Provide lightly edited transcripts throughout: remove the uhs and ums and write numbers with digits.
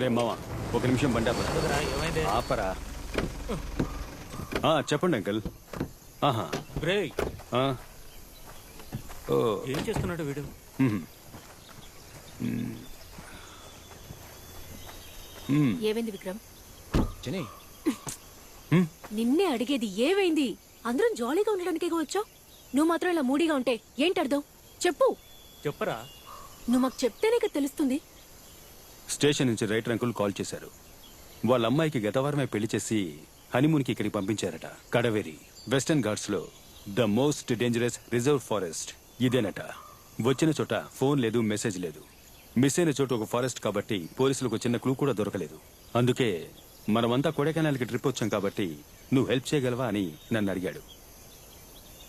రే మామ ఒక నిమిషం బండి ఆపరా. చెప్పండి అంకుల్. ఆహా బ్రేక్. ఓ ఏం చేస్తున్నాడు వీడు? ఏమైంది విక్రమ్? జని నిన్నే అడిగేది ఏమైంది? అందరం జాలీగా ఉండడానికే వచ్చావు, నువ్వు మాత్రం ఇలా మూడీగా ఉంటే ఏంటి అర్థం? చెప్పు. చెప్పరా. నువ్వు మాకు చెప్తేనే కదా తెలుస్తుంది. స్టేషన్ నుంచి రైటర్ అంకుల్ కాల్ చేశారు. వాళ్ళ అమ్మాయికి గత వారమే పెళ్లి చేసి హనీమూన్కి ఇక్కడికి పంపించారట. కడవేరి వెస్టర్న్ ఘాట్స్ లో the most dangerous reserve forest ఇదేనట. వచ్చిన చోట ఫోన్ లేదు, మెసేజ్ లేదు. మిస్ అయిన చోట ఒక ఫారెస్ట్ కాబట్టి పోలీసులకు చిన్న క్లూ కూడా దొరకలేదు. అందుకే మనమంతా కొడైకెనాల్కి ట్రిప్ వచ్చాం కాబట్టి నువ్వు హెల్ప్ చేయగలవా అని నన్ను అడిగాడు.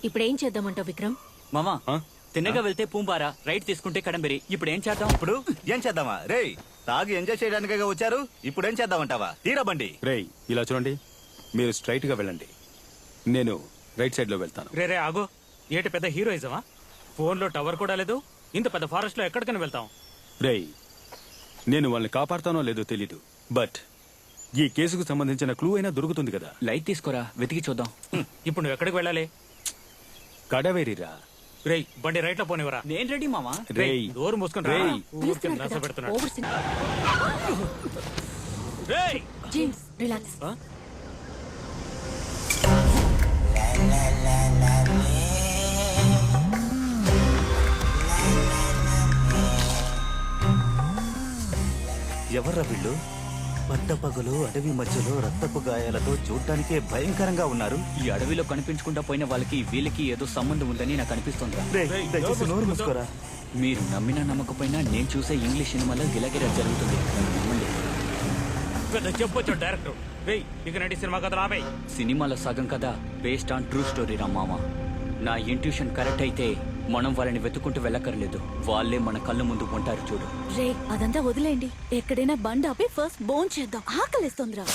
ఇప్పుడేం చేద్దామంటావు విక్రమ్? మామా ఆ? తిన్నగా వెళ్తే పూంబారా, రైట్ తీసుకుంటే కడంబెరి. ఇప్పుడు ఏం చేద్దాం? ఇప్పుడు ఏం చేద్దామా? రేయ్, తాగి ఎంజాయ్ చేయడానికే వచ్చారు, ఇప్పుడు ఏం చేద్దామంటావా? తీరా బండి. రేయ్ ఇలా చూడండి, మీరు స్ట్రైట్ గా వెళ్ళండి, నేను రైట్ సైడ్ లో వెళ్తాను. రే ఆగో, ఏంటి పెద్ద హీరోయిజమా? ఫోన్ లో టవర్ కూడా లేదు, ఇంత పెద్ద ఫారెస్ట్ లో ఎక్కడికైనా వెళ్తాం? రేయ్, నేను వాళ్ళని కాపాడుతానో లేదో తెలీదు, బట్ ఈ కేసుకు సంబంధించిన క్లూ అయినా దొరుకుతుంది కదా. లైట్ తీసుకోరా, వెతికి చూద్దాం. ఇప్పుడు నువ్వు ఎక్కడికి వెళ్ళాలి? కడవేరిరా. రేయ్ బండి రైట్ లో పోనివరా. నేను రెడీ మామా. రేయ్ డోర్ మూసుకుని రా. రేయ్. ఊరికే నస పెడుతున్నాడు. ఓవర్ సింగ్. రేయ్ జేమ్స్ రిలాక్స్. ఎవర్రా వీళ్ళు? పట్టపగలు అడవి మధ్యలో రక్తపు గాయాలతో చూడటానికే భయంకరంగా ఉన్నారు. ఈ అడవిలో కనిపించకుండా పోయిన వాళ్ళకి వీళ్ళకి ఏదో సంబంధం ఉందని నాకు అనిపిస్తోంది. రేయ్, దయచేసి నోరు మూసుకోరా. మీరు నమ్మినా నమ్మకపోయినా నేను చూసే ఇంగ్లీష్ సినిమాలో గిలగిలా జరుగుతుంది. నమ్మండి. పెద్ద చెప్పొచ్చు డైరెక్టర్. రేయ్ ఇక నడి సినిమా కథ రాబే. సినిమాలో సగం కదా బేస్డ్ ఆన్ ట్రూ స్టోరీ రా మామ. నా ఇంట్యూషన్ కరెక్ట్ అయితే మనం వాళ్ళని వెతుక్కుంటూ వెళ్ళక్కర్లేదు, వాళ్ళే మన కళ్ళ ముందు ఉంటారు చూడు. రే అదంతా వదిలేండి, ఎక్కడైనా బండి ఆపి ఫస్ట్ బోన్ చేద్దాం, ఆకలిస్తోందిరా.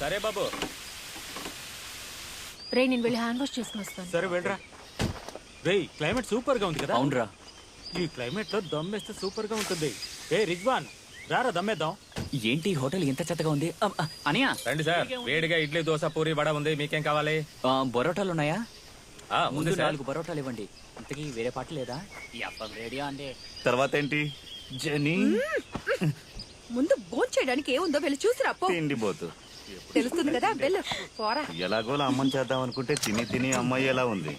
సరే బాబు. రే నేను వెళ్ళి హ్యాండ్ వాష్ చేసుకుని వస్తాను. సరే వెళ్ళరా. రేయ్ క్లైమేట్ సూపర్ గా ఉంది కదా. అవునరా. ఈ క్లైమేట్ లో దమ్మేస్తే సూపర్ గా ఉంటుంది. ఏ రిజ్వాన్ రారా దమ్మేద్దాం. ఏంటి హోటల్ ఎంత చెత్తగా ఉంది? అనియా రండి సార్, వేడిగా ఇడ్లీ దోశ పూరి వడ ఉంది, మీకేం కావాలి? బొరోటాలు ఉన్నాయా? ముందు ముందు సార్ 4 బొరోటాలు ఇవ్వండి. ఇంతకీ వేరే పాట లేదా? రెడీయా అంటే తర్వాత ఏంటి? జని ముందు బోన్ చేయడానికి ఏముందో వెళ్ళి చూసిరా పో. తిండి పోతు. తెలుస్తుంది కదా, వెళ్ళు పోరా. ఎలాగోలా అమ్మని చేద్దాం అనుకుంటే తిని తిని అమ్మాయి ఎలా ఉంది.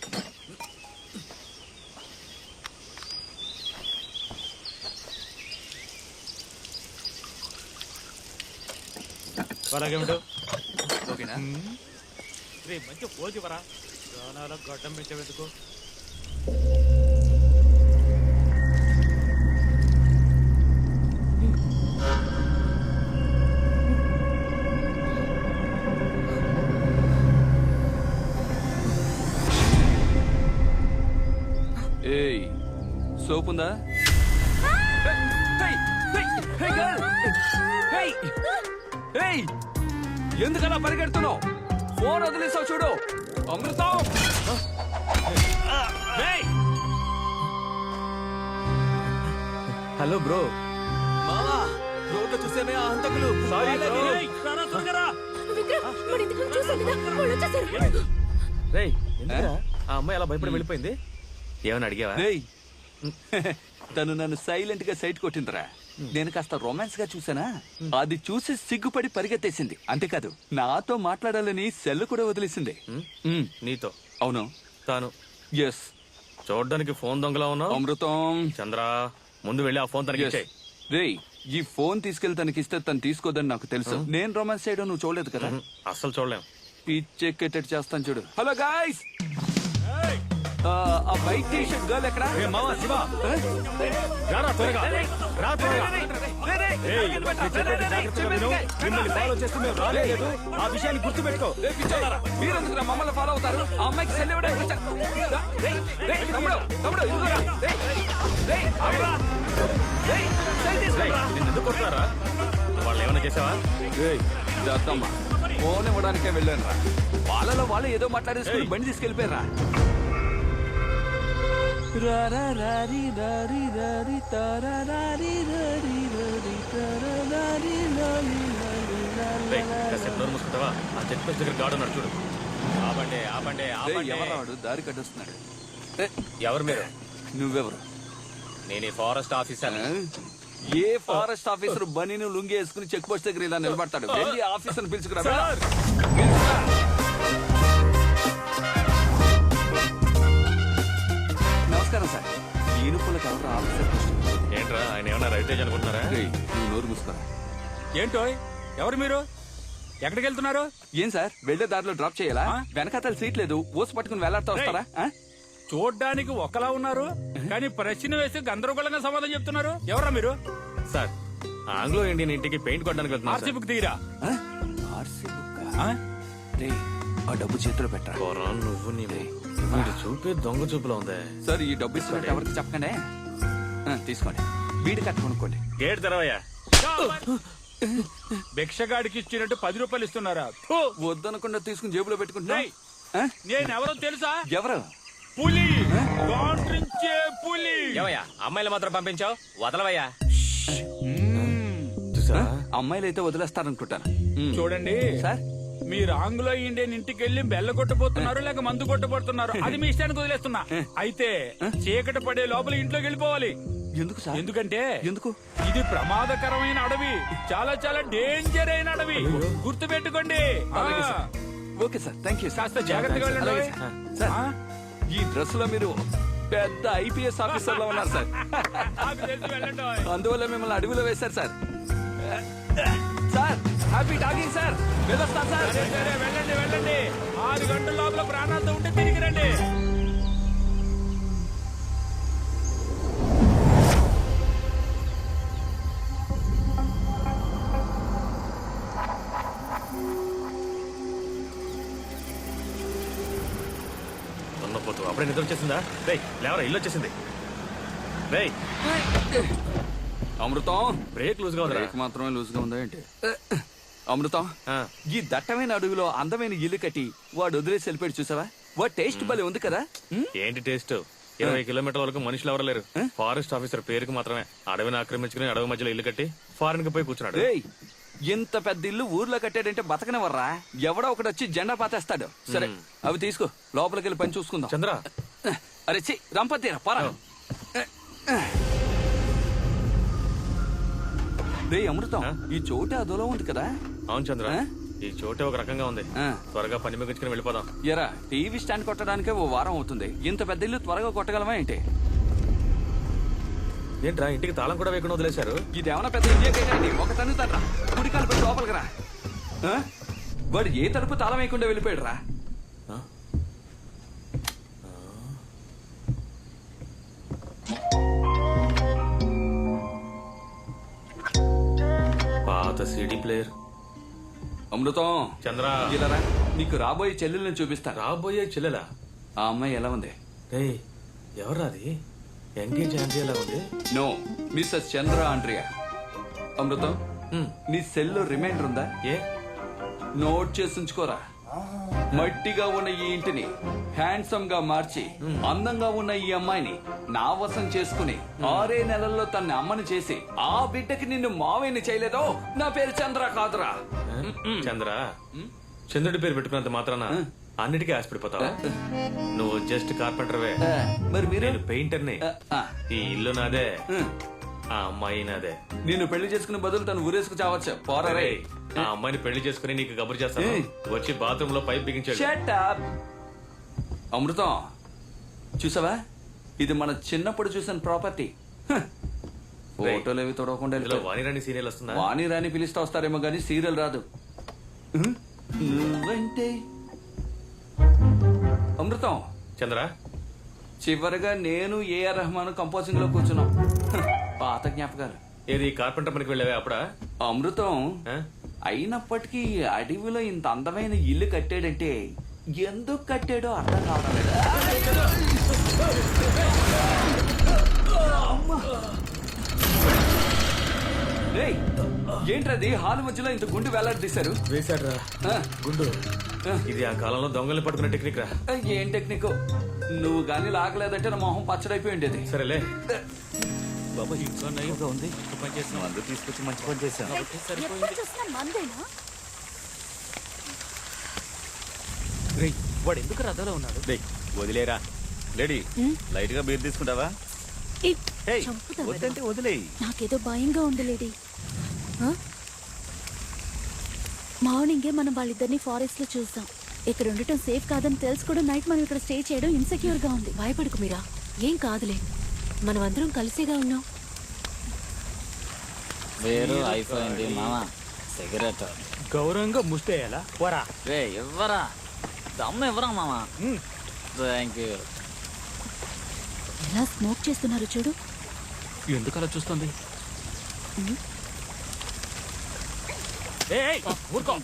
అలాగేమిటో ఓకేనా? రే మంచి పోజు వరా. ప్రాణాల గడ్డం పెంచేందుకు. ఏయ్ సోప్ ఉందా? ఎందుకలా పరిగెడుతున్నావు? ఫోన్ వదిలేసావు చూడు. Amrutham hello bro. రోడ్డు చూసేమే ఆ హంతకులు. Sorry bro. రారా త్వరగా. విక్రమ్ మరి ఇంతకు ముందు చూసాం కదా, వాళ్ళు వచ్చేసారు. రేయ్ ఆ అమ్మాయి అలా భయపడి వెళ్ళిపోయింది. ఏమని అడిగావా? రేయ్ తను నన్ను సైలెంట్ గా సైట్ కొట్టిందిరా. నేను కాస్త రొమాన్స్ గా చూసానా, అది చూసి సిగ్గుపడి పరిగెత్తేసింది. అంతేకాదు నాతో మాట్లాడాలని సెల్ కూడా వదిలేసింది. నీతో? అవును. తాను ఎస్. చూడడానికి ఫోన్ దొంగలా ఉన్నావు. అమృతం చంద్ర ముందు వెళ్ళి ఆ ఫోన్ తనకి ఇచ్చేయ్. రేయ్ ఈ ఫోన్ తీసుకెళ్లి తనకిస్తే తను తీసుకోదని నాకు తెలుసు. నేను రొమాన్స్ చేయడం నువ్వు చూడలేదు కదా. అస్సలు చూడలేం. పిచ్చెక్కేటట్టు చేస్తాను చూడు. హలో గాయ్స్, ఆ వైట్ టీ షర్ట్ గర్ల్ ఎక్కడ? రారా త్వరగా, రా త్వరగా. ఏయ్, నేను చెప్పేది జాగ్రత్తగా విను. మిమ్మల్ని ఫాలో చేస్తూ మేము రాలేదు, ఆ విషయాన్ని గుర్తుపెట్టుకో. మీరెందుకు మమ్మల్ని ఫాలో అవుతారు? ఆ అమ్మాయికి సెల్ ఇవ్వడానికి వచ్చా. తమ్ముడు తమ్ముడు ఇదిగోరా. ఎందుకు కొడతారా? వాళ్ళు ఏమైనా చేసావా? దత్తమ్మ ఫోన్ ఇవ్వడానికే వెళ్ళాను రా. వాళ్ళలో వాళ్ళు ఏదో మాట్లాడేసుకుని బండి తీసుకెళ్ళిపోయారా. రారా రారి రారి రారి తారా రారి రారి రారి తారా రారి లాలి లాలి లాలి రేయ్, కాసేపు నోరు మూసుకుంటావా? ఆ చెక్ పోస్ట్ దగ్గర గాడు ఉన్నాడు చూడు. ఆపండి ఆపండి రేయ్, ఆపండి. ఎవరు వాడు దారి కట్టొస్తున్నాడు? ఎవరు మీరు? నువ్వెవరు? నేను ఈ ఫారెస్ట్ ఆఫీసర్. ఏ ఫారెస్ట్ ఆఫీసర్ బనీను లుంగి వేసుకుని చెక్ పోస్ట్ దగ్గర ఇలా నిలబడతాడు? వెళ్ళి ఆఫీసర్ పిలుచుకురా. పిలుచుకురా. నమస్కారం సార్. ఈనుపులకు ఎవరు ఆఫీసర్? ఏంట్రా ఆయన ఏమన్నా రైటేజ్ అనుకుంటున్నారా? రేయ్, నువ్వు నోరు మూసుకోరా. ఏంటో ఎవరు మీరు? ఎక్కడికి వెళ్తున్నారు? ఏం సార్, వెళ్లే దారిలో డ్రాప్ చేయాలా? ఆ? వెనకాతల సీట్ లేదు, ఓసి పట్టుకుని వెళ్లాడుతూ వస్తారా? ఆ? చూడ్డానికి ఒకలా ఉన్నారు, కానీ ప్రశ్న వేసి గందరగోళంగా సమాధానం చెప్తున్నారు. ఎవరా మీరు? సార్, ఆంగ్లో ఇండియన్ ఇంటికి పెయింట్ కొట్టడానికి వెళ్తున్నా ఆర్సీ బుక్ దిగిరా. ఆ? ఆర్సీ బుక్కా? ఆ? రేయ్, ఆ డబ్బు చేతిలో పెట్టరా. నువ్వు వీడు చూపే దొంగ చూపులో ఉంది. సార్, ఈ డబ్బు ఇస్తున్నట్టు ఎవరికి చెప్పకండి. ఆ, తీసుకోండి. వీడి కట్ట కొనుక్కోండి. గేట్ తెరవయ్యా. భిక్షగాడికి ఇచ్చినట్టు 10 రూపాయలు ఇస్తున్నారా? ఫు! వద్దనకుండా తీసుకుని జేబులో పెట్టుకుంటున్నా. రేయ్, నేనెవరో తెలుసా? ఎవరు? పులి, గాండ్రించే పులి. ఏమయ్యా అమ్మాయిలు మాత్రం పంపించావు? వదలవయ్యా. ఆ? అమ్మాయిలు అయితే వదిలేస్తారనుకుంటాను. చూడండి సార్, మీరు ఆంగ్లో ఇండియన్ ఇంటికి వెళ్ళి బెల్ల కొట్టబోతున్నారు లేక మందు కొట్టబోతున్నారు, అది మీ ఇష్టానికి వదిలేస్తున్నా. అయితే చీకటి పడే లోపల ఇంట్లోకి వెళ్ళిపోవాలి. ఎందుకు సార్? ఎందుకంటే ఎందుకు? ఇది ప్రమాదకరమైన అడవి, చాలా చాలా డేంజర్ అయిన అడవి, గుర్తు పెట్టుకోండి. అలాగే sir. Okay sir, thank you. కాస్త జాగ్రత్తగా వెళ్ళండి. అలాగే సార్. సార్, ఆ? ఈ డ్రెస్ లో మీరు పెద్ద ఐపీఎస్ ఆఫీసర్ లో ఉన్నారు సార్. నాకు తెలిసి వెళ్ళండి. అందువల్ల మిమ్మల్ని అడవిలో వేశారు sir. Sir, happy talking sir. వెళ్ళొస్తాను సార్. సరే, సరే, వెళ్ళండి వెళ్ళండి. 6 గంటల లోపల ప్రాణాలతో ఉంటే తిరిగి రండి. దున్నపోతు అప్పుడే నిద్ర వచ్చేసిందా? రేయ్ లేవరా, ఇల్లు వచ్చేసింది. రేయ్ అమృతం, బ్రేక్ లూజ్ గా ఉందిరా. బ్రేక్ మాత్రమే లూజ్ గా ఉందా ఏంటి? అమృతం, ఆ. ఈ దట్టమైన అడవిలో అందమైన ఇల్లు కట్టి వాడు వదిలేసి వెళ్ళిపోయాడు చూసావా? వాడు టేస్ట్ భలే ఉంది కదా. ఏంటి టేస్ట్? 20 కిలోమీటర్ల వరకు మనుషులు ఎవరు లేరు. ఫారెస్ట్ ఆఫీసర్ పేరుకి మాత్రమే అడవిని ఆక్రమించుకుని అడవి మధ్యలో ఇల్లు కట్టి ఫారెన్ కి పోయి కూర్చున్నాడు. రేయ్, ఇంత పెద్ద ఇల్లు ఊర్లో కట్టాడంటే బతకనివర్రా. ఎవడో ఒకడు వచ్చి జెండా పాతేస్తాడు. సరే, అవి తీసుకో, లోపలికి వెళ్ళి పని చూసుకుందాం. చంద్ర, అరే చి రంపతీరా పరా. రే అమృతం, ఈ చోటు అదోలో ఉంది కదా. అవును చంద్ర, ఆ? ఈ చోటే ఒక రకంగా ఉంది. ఆ. త్వరగా పని ముగించుకుని వెళ్ళిపోదాం. ఎరా, టీవీ స్టాండ్ కొట్టడానికే ఓ వారం అవుతుంది. ఇంత పెద్ద ఇల్లు త్వరగా కొట్టగలమా ఏంటి? ఏంట్రా ఇంటికి తాళం కూడా వేయకుండా వదిలేశారు? ఇదేమన్నా పెద్ద ఇండియా గేట్ అండి. ఒక తన్నుతాడ్రా, కుడికాలు పెట్టి లోపలికి రా. ఆ? వాడు ఏ తలుపు తాళం వేయకుండా వెళ్ళిపోయాడు రా. పాత సిడి ప్లేయర్. అమృతం, చంద్ర, ఇలా రా. నీకు రాబోయే చెల్లెల్ని చూపిస్తాను. రాబోయే చెల్లెలా? ఆ అమ్మాయి ఎలా ఉంది? రేయ్ ఎవరా అది? ఎంగేజ్ ఆండ్రియా ఉంది. నో, మిస్సెస్ చంద్ర ఆండ్రియా. అమృతం, నీ సెల్లో రిమైండర్ ఉందా? ఏ? నోట్ చేసి ఉంచుకోరా. మట్టిగా ఉన్న ఈ ఇంటిని హ్యాండ్సమ్ గా మార్చి అందంగా ఉన్న ఈ అమ్మాయిని నా వశం చేసుకుని 6 నెలల్లో తన అమ్మని చేసి ఆ బిడ్డకి నిన్ను మావేని చేయలేదో నా పేరు చంద్ర కాదురా. చంద్ర, చంద్రుడి పేరు పెట్టుకున్నంత మాత్రాన అన్నిటికీ ఆశపడిపోతావా? నువ్వు జస్ట్ కార్పెంటర్వే, మరి మీరు? నేను పెయింటర్ని. ఆ, ఈ ఇల్లు నాదే, ఆ అమ్మాయి నాదే. నిన్ను పెళ్లి చేసుకునే బదులు తను ఊరేసుకు చావచ్చు. పోరా రే. ఆ అమ్మాయిని పెళ్లి చేసుకుని నీకు కబురు చేస్తాను. వచ్చి బాత్రూమ్ లో పైప్ బిగించాడు. Shut up. అమృతం, చూసావా? ఇది మన చిన్నప్పుడు చూసిన ప్రాపర్టీ. ఫోటోలు ఏవి తొడవకుండా ఇందులో వాణిరాణి సీరియల్ వస్తుందా? వాణి రాని పిలిస్తే వస్తారేమో గానీ సీరియల్ రాదు. నువ్వంటే అమృతం. చంద్ర, చివరిగా నేను ఏఆర్ రెహమాన్ కంపోజింగ్ లో కూర్చున్నాం. పాత జ్ఞాపకాలు. ఏది కార్పెంటర్ పనికి వెళ్ళావే అప్పుడా? అమృతం, ఆ? అయినప్పటికీ అడవిలో ఇంత అందమైన ఇల్లు కట్టాడంటే ఎందుకు కట్టాడో అర్థం కావడం లేదు. రేయ్, ఏంట్రది హాల్ మధ్యలో ఇంత గుండు వేలాడదీశారు? వేశాడ్రా ఆ, గుండు. ఆ, ఇది ఆ కాలంలో దొంగల్ని పట్టుకునే టెక్నిక్ రా. ఏం టెక్నిక్? నువ్వు గాని లాగలేదంటే నా మొహం పచ్చడైపోయి ఉండేది. సరేలే బాబా ఎక్కువగా ఉంది. మందు తీసుకొచ్చి మంచి పని చేశాను. ఎప్పుడు చూసినా మందేనా? వాడు ఎందుకు రథలో ఉన్నాడు? రేయ్, వదిలేరా లేడీ. లైట్ గా బీర్ తీసుకుంటావా? ఏ, ఏయ్, చంపుతావా? వద్దంటే వదిలేయ్. నాకేదో భయంగా ఉంది లేడీ. మార్నింగే మనం వాళ్ళిద్దరిని ఫారెస్ట్ లో చూసాం. ఇక్కడ ఉండటం సేఫ్ కాదని తెలుసు కూడా నైట్ మనం ఇక్కడ స్టే చేయడం ఇన్సెక్యూర్ గా ఉంది. భయపడకు మీరా, ఏం కాదులే. మనం అందరం కలిసేగా ఉన్నాం. వేరు అయిపోయింది మామ. సిగరెట్ గౌరవంగా ముష్టేయాలా? పోరా. రే ఇవ్వరా, దమ్ము ఇవ్వరా మామ. Thank you. ఎలా స్మోక్ చేస్తున్నారు చూడు. ఎందుకు అలా చూస్తుంది? ఏయ్, ఊరుకో.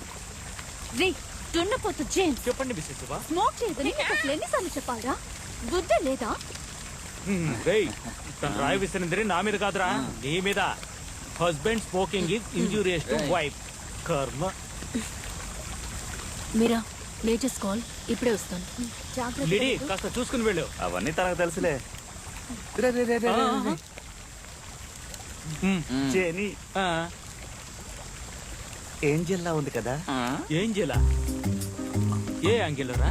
రే దున్నపోతు జేమ్స్, చెప్పండి మిస్సెస్ శివ. స్మోక్ చేయదని నీకు అసలు ఎన్నిసార్లు చెప్పాలా? బుద్ధి లేదా? రేయ్, తను రాయి విసిరింది నా మీద కాదురా, నీ మీద. Husband smoking is injurious to wife. కర్మ. మీరా, లేటెస్ట్ కాల్, ఇప్పుడే వస్తాను. జాగ్రత్త. లిడి, కాస్త చూసుకుని వెళ్ళు. అవన్నీ తనకు తెలుసులే. రే, రే, రే, రే, రే, రే. జేని ఆ, ఏంజెల్లా ఉంది కదా. ఏం చేయాల? ఏ యాంగిల్లోనా?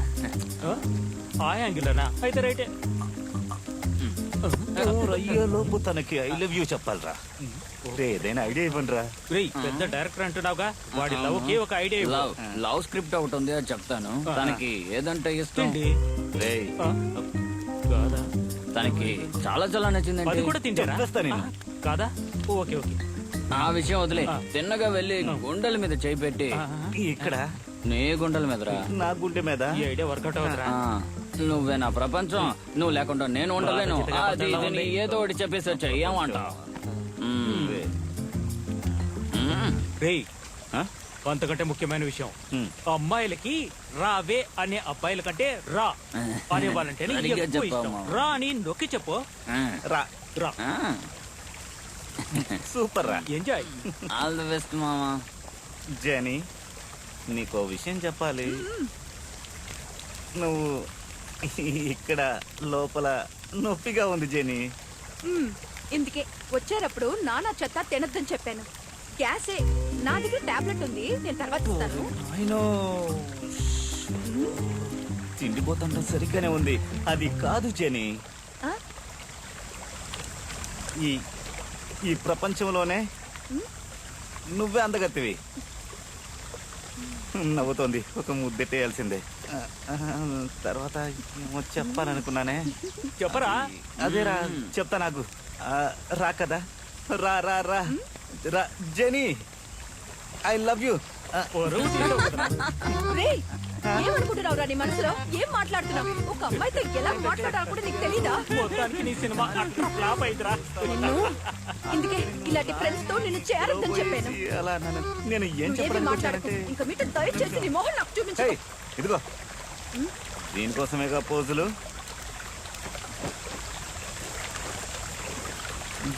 ఆ యాంగిల్లోనా? అయితే రైటే. రయ్యేలోపు తనకి ఐ లవ్ యూ చెప్పాలరా. రే, ఏదైనా ఐడియా ఇవ్వండి రా. రేయ్, పెద్ద డైరెక్టర్ అంటున్నావుగా, వాడి లవ్ కి ఒక ఐడియా ఇవ్వు. లవ్ స్క్రిప్ట్ ఒకటి ఉంది, అది చెప్తాను. తనకి ఏదంటే ఇష్టం? ఏంటి? రే, ఆ, కాదా? తనకి చాలా చాలా అది నచ్చిందండి. కూడా తింటారా? చెప్పేస్తా నేను. కాదా? Okay okay. ఆ విషయం వదిలే, తిన్నగా వెళ్ళి గుండెల మీద చేయి పెట్టి, ఇక్కడ నీ గుండెల మీదరా. నా గుండె మీద. ఈ ఐడియా వర్కౌట్ అవుతురా? నువ్వే నా ప్రపంచం, నువ్వు లేకుండా నేను ఉండలేను. అది ఇది నీ ఏదో ఒకటి చెప్పేసి వచ్చాయి, ఏమంటావు? రేయ్, ఆ? అంతకంటే ముఖ్యమైన విషయం, ఉమ్. అమ్మాయిలకి రావే అనే అబ్బాయిల కంటే రా అనే వాళ్ళంటే సరిగ్గా ఎక్కువ చెప్పావు ఇష్టం. మామ. రా అని నొక్కి చెప్పు. రా, రా. సూపర్ రా. ఎంజాయ్. ఆల్ ది బెస్ట్ మామా. జేని, నీకో విషయం చెప్పాలి. నువ్వు ఇక్కడ లోపల నొప్పిగా ఉంది జేని. ఇందుకే వచ్చేటప్పుడు నానా చెత్త తినద్దని చెప్పాను. గ్యాసే, నా దగ్గర టాబ్లెట్ ఉంది, నేను తర్వాత ఇస్తాను. అయినో తిండిపోతుంటే సరిగ్గానే ఉంది. అది కాదు జేని, ఆ? ఈ ఈ ప్రపంచంలోనే నువ్వే అందగత్తివి. నవ్వుతోంది, ఒక ముద్దెట్టేయాల్సిందే. తర్వాత ఏమో చెప్పాలనుకున్నానే. చెప్పరా? అదేరా, చెప్తా నాకు. రా కదా, రా రా రా రా జెనీ, ఐ లవ్ యూ. రేయ్, ఏమనుకుంటున్నావురా నీ మనసులో? ఏం మాట్లాడుతున్నావు? ఒక అమ్మాయితో ఎలా మాట్లాడాలో కూడా నీకు తెలీదా? మొత్తానికి నీ సినిమా అట్లా ఫ్లాప్ అయిందిరా. నిన్ను ఇందుకే ఇలాంటి ఫ్రెండ్స్ తో నిన్ను చేరొద్దని చెప్పాను. అలా నేను ఏం ఏది చెప్పడానికి మాట్లాడకు. వచ్చానంటే, ఇంకా మీతో దయచేసి నీ మొహం నాకు చూపించు. ఏయ్, ఇదిగో దీనికోసమేగా పోజులు.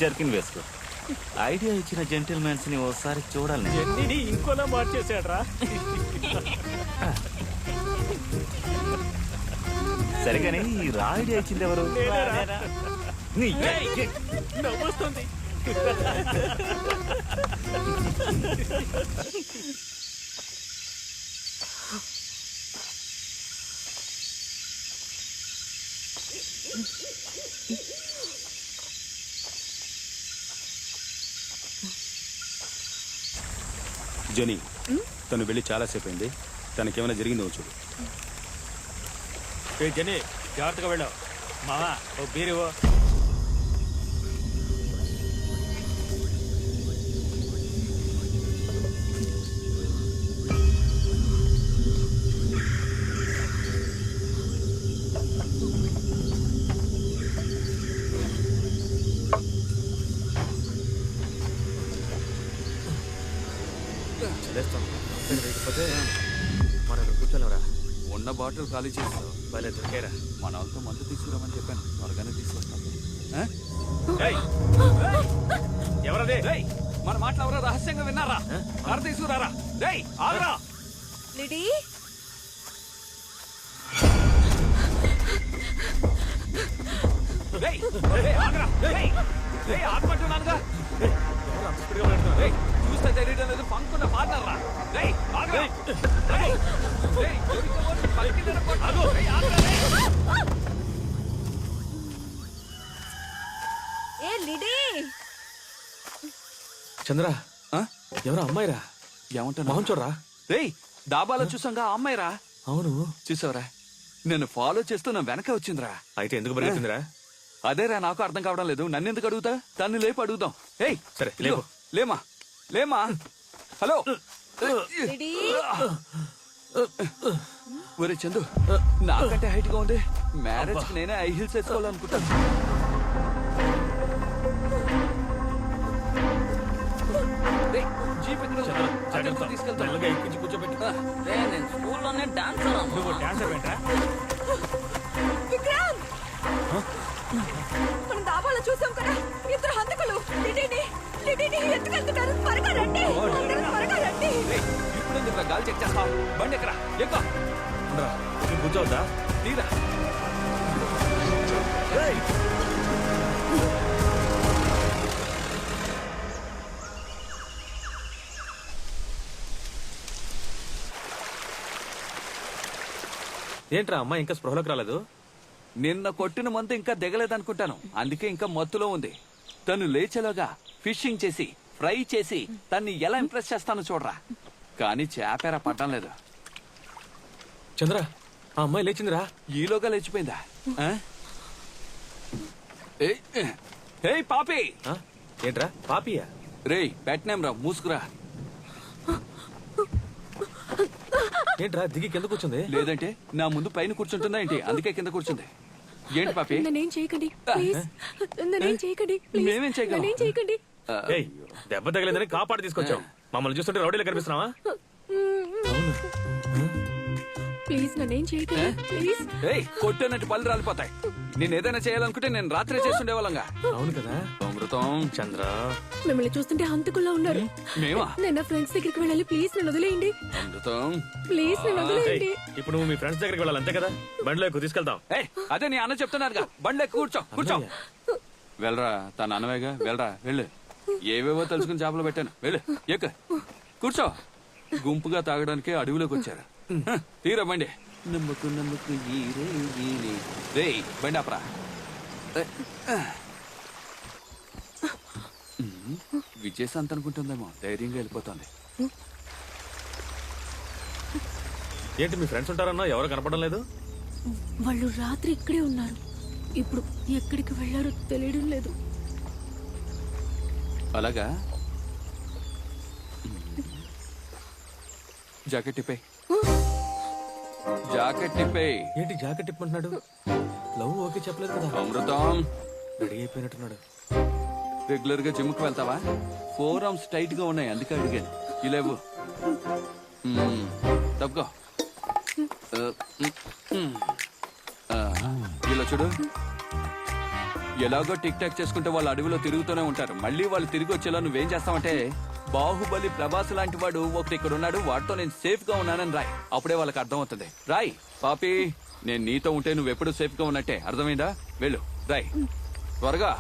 జర్కిన్ వేసుకో. ఐడియా ఇచ్చిన జెంటిల్మెన్స్ ని ఓసారి చూడాలి నేను. జెన్నీని ఇంకోలా మార్చేసాడ్రా. సరిగాని ఈ రా ఐడియా ఇచ్చింది ఎవరు? నేనేరా? నీ ఏయ్, నవ్వొస్తుంది. జెనీ, తను వెళ్ళి చాలాసేపు అయింది. తనకేమైనా జరిగిందో చూడు. ఏ జెన్నీ, జాగ్రత్తగా వెళ్ళావు. మావా, ఓ బీరువో. మన కూర్చోలేవరా? ఉన్న బాటిల్ ఖాళీ చేస్తావు. భలే దొరికారా. మన వాళ్ళతో మందు తీసుకురామని చెప్పాను, త్వరగానే తీసుకొస్తాను. ఎవరదే? మన మాటలు ఎవరో రహస్యంగా విన్నారా? కారు తీసుకురారా. రేయ్, ఆగరా. లిడీ ఏయ్, ఏయ్, ఆగరా. ఏయ్, ఏయ్, ఆగమంటున్నానుగా. ఏయ్, చూస్తే తెలియడం లేదు పంకున్న పార్ట్నర్ రా. ఏయ్, ఆగరా. ఏయ్, ఏయ్, దొరికిపోయి పలికిందన కొట్టు. ఏయ్, ఆగరా, ఏయ్. ఏ లిడీ చంద్ర ఆ? ఎవరా అమ్మాయిరా? ఏమంటున్నా మొహం చూడరా. రేయ్, డాబాలో చూసాంగా ఆ అమ్మాయిరా. అవును. చూసావరా, నేను ఫాలో చేస్తూ నా వెనక వచ్చిందిరా. అయితే ఎందుకు పరిగెత్తిందిరా? అదేరా నాకు అర్థం కావడం లేదు. నన్ను ఎందుకు అడుగుతా? తన్ని లేపు అడుగుదాం. ఏయ్, సరే, ఇదిగో, లేపు. లేమా లేమా. హలో లిడీ ఒరే చందు, నాకంటే హైట్ గా ఉంది. మ్యారేజ్ కి నేనే హై హీల్స్ వేసుకోవాలనుకుంటాను. రేయ్, జీప్ ఎక్కడ ఉంది? అక్కడికి తీసుకెళ్తాను. మెల్లగా ఎక్కించి కూర్చోబెట్టు. నేను స్కూల్లోనే డాన్సర్ నువ్వు డాన్సర్ ఏంట్రా? విక్రమ్ మనం దాబాలో చూసాం కదా, ఇద్దరు హంతకులు లిడీని ఎత్తుకెళ్తున్నారు. త్వరగా రండి, అందరూ త్వరగా రండి. రేయ్, ఇప్పుడు ఎందుకురా గాలి చెక్ చేస్తావు? బండి ఎక్కరా, ఎక్కువ చంద్ర, నీకు కూర్చోవద్దా? తీరా. ఏంట్రా అమ్మాయి ఇంకా స్పృహలోకి రాలేదు? నిన్న కొట్టిన మందు ఇంకా దిగలేదనుకుంటాను. అందుకే ఇంకా మత్తులో ఉంది. తను లేచేలోగా ఫిషింగ్ చేసి ఫ్రై చేసి తన్ని ఎలా ఇంప్రెస్ చేస్తానో చూడరా. కానీ చేపేరా పడ్డం లేదు. చంద్ర, ఆ అమ్మాయి లేచిందిరా. ఈలోగా లేచిపోయిందా? ఆ? ఏయ్, ఏయ్ పాపి. ఆ? ఏంట్రా పాపియా? రేయ్, పెట్టనేం రా, మూసుకురా. ఏంట్రా దిగి కింద కూర్చుంది? లేదంటే నా ముందు పైన కూర్చుంటుందా ఏంటి? అందుకే కింద కూర్చుంది. ఏంటి పాపి? నన్నేం చేయకండి ప్లీజ్, నన్నేం చేయకండి ప్లీజ్, మేమేం చేయగలం? నన్నేం చేయకండి. ఏయ్, దెబ్బ తగిలిందని కాపాడు తీసుకొచ్చాం. మమ్మల్ని చూస్తుంటే రౌడీలో కనిపిస్తున్నావా? ప్లీజ్ నన్నేం చేయకండి ప్లీజ్. ఏయ్, కొట్టేనట్టు పళ్ళు రాలిపోతాయి. నేను ఏదైనా చేయాలనుకుంటే నేను రాత్రే చేస్తుండేవాళ్ళంగా. అవును కదా అమృతం. చంద్ర. మిమ్మల్ని చూస్తుంటే హంతకుల్లా ఉన్నారు. మేమా? నేను నా ఫ్రెండ్స్ దగ్గరికి వెళ్ళాలి, ప్లీజ్ నన్ను వదిలేయండి, అమృతం. ప్లీజ్ నన్ను ఏయ్, వదిలేయండి. ఇప్పుడు నువ్వు మీ ఫ్రెండ్స్ దగ్గరికి వెళ్ళాలి అంతే కదా? బండిలో ఎక్కువ తీసుకెళ్తాం. ఏయ్, అదే నీ అన్న చెప్తున్నారుగా, బండి ఎక్కి కూర్చో కూర్చో. అన్నయ్య. వెళ్ళరా, తన అనవేగా, వెళ్ళరా, వెళ్ళు. ఏవేవో తెలుసుకుని చేపలు పెట్టాను, వెళ్ళు, ఎక్క కూర్చో. గుంపుగా తాగడానికి అడవిలోకి వచ్చారు. తీరా బండి. నమ్మకు నమ్మకు రేయ్, బండి ఆపరా. విజయశాంత్ అనుకుంటుందేమో, ధైర్యంగా వెళ్ళిపోతుంది. ఏంటి మీ ఫ్రెండ్స్ ఉంటారన్నా? ఎవరు కనపడడం లేదు? వాళ్ళు రాత్రి ఇక్కడే ఉన్నారు, ఇప్పుడు ఎక్కడికి వెళ్ళారో తెలియడం లేదు. అలాగా? జాకెట్ టిప్పే, జాకెట్ టిప్పే. ఏంటి జాకెట్ ఇప్పమంటున్నాడు? లవ్ ఓకే చెప్పలేదు కదా? అమృతం, రెడీ అయిపోయినట్టున్నాడు. రెగ్యులర్ గా జిమ్ కి వెళ్తావా? 4 ఆర్మ్స్ టైట్ గా ఉన్నాయి, అందుకే అడిగాను. ఇలేవు తప్పుకో. ఇలా చూడు, ఎలాగో టిక్ టాక్ చేసుకుంటే వాళ్ళు అడవిలో తిరుగుతూనే ఉంటారు. మళ్ళీ వాళ్ళు తిరిగి వచ్చేలా నువ్వేం చేస్తావంటే, బాహుబలి ప్రభాస్ లాంటి వాడు ఒకటి ఇక్కడ ఉన్నాడు, వాడితో నేను సేఫ్ గా ఉన్నానని రాయ్. అప్పుడే వాళ్ళకి అర్థం అవుతుంది. రాయ్ పాపి, నేను నీతో ఉంటే నువ్వు ఎప్పుడు సేఫ్ గా ఉన్నట్టే. అర్థమైందా? వెళ్ళు, రాయ్ త్వరగా.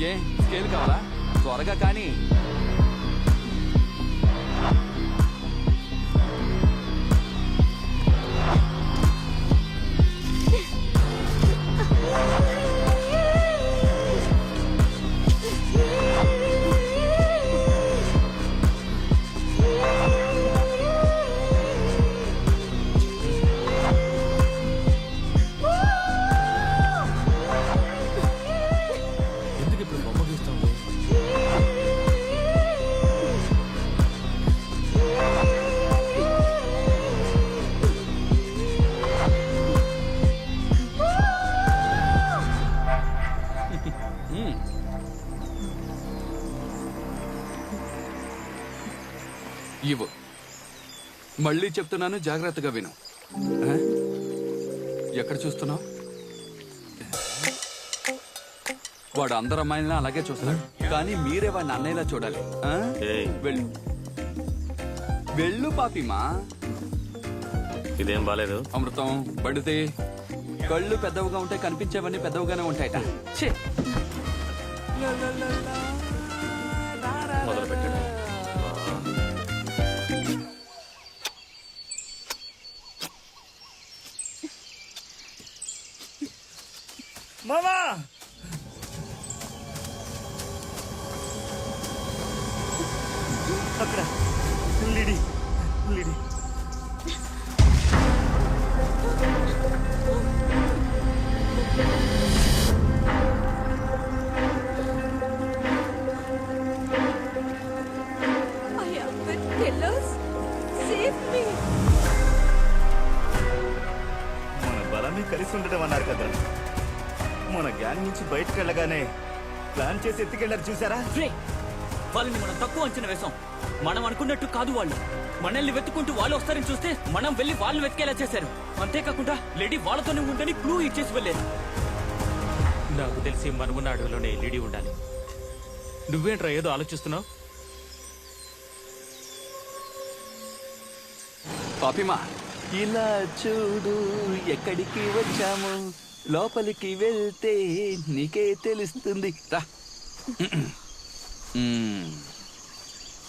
ఏ స్కేల్ కావాలా? త్వరగా కానీ. ఎందుకు ఇప్పుడు బొమ్మ గీస్తావు? ఇవ్వు. మళ్ళీ చెప్తున్నాను, జాగ్రత్తగా విను. ఎక్కడ చూస్తున్నావు? వాడు అందరు అమ్మాయిలను అలాగే చూస్తాడు కానీ మీరే వాడిని అన్నయ్యలా చూడాలి ఆ? ఏయ్. వెళ్ళు వెళ్ళు పాపిమా. ఇదేం బాలేదు. అమృతం బడితే కళ్ళు పెద్దవిగా ఉంటాయి కనిపించేవన్నీ పెద్దవిగానే ఉంటాయట. ఛే! మొదలు పెట్టాడు. మామా అక్కడ లిడి లిడి I am with killers. Save me. మన బలమే కలిసి ఉండడం అన్నారు కదా, మన గ్యాంగ్ నుంచి బయటకు వెళ్ళగానే ప్లాన్ చేసి ఎత్తుకెళ్ళారు చూసారా? రే, వాళ్ళని మనం తక్కువ అంచనా వేశాం. మనం అనుకున్నట్టు కాదు వాళ్ళు. మనల్ని వెతుకుంటూ వాళ్ళు వస్తారని చూస్తే మనం వెళ్ళి వాళ్ళు వెతికేలా చేశారు. అంతేకాకుండా లేడీ వాళ్ళతోనే ఉందని క్లూ ఇచ్చేసి వెళ్ళారు. నాకు తెలిసి మనమున్న అడవిలోనే లేడీ ఉండాలి. నువ్వేంట్రా ఏదో ఆలోచిస్తున్నావు? పాపిమా ఇలా చూడు ఎక్కడికి వచ్చాము లోపలికి వెళ్తే నీకే తెలుస్తుంది రా.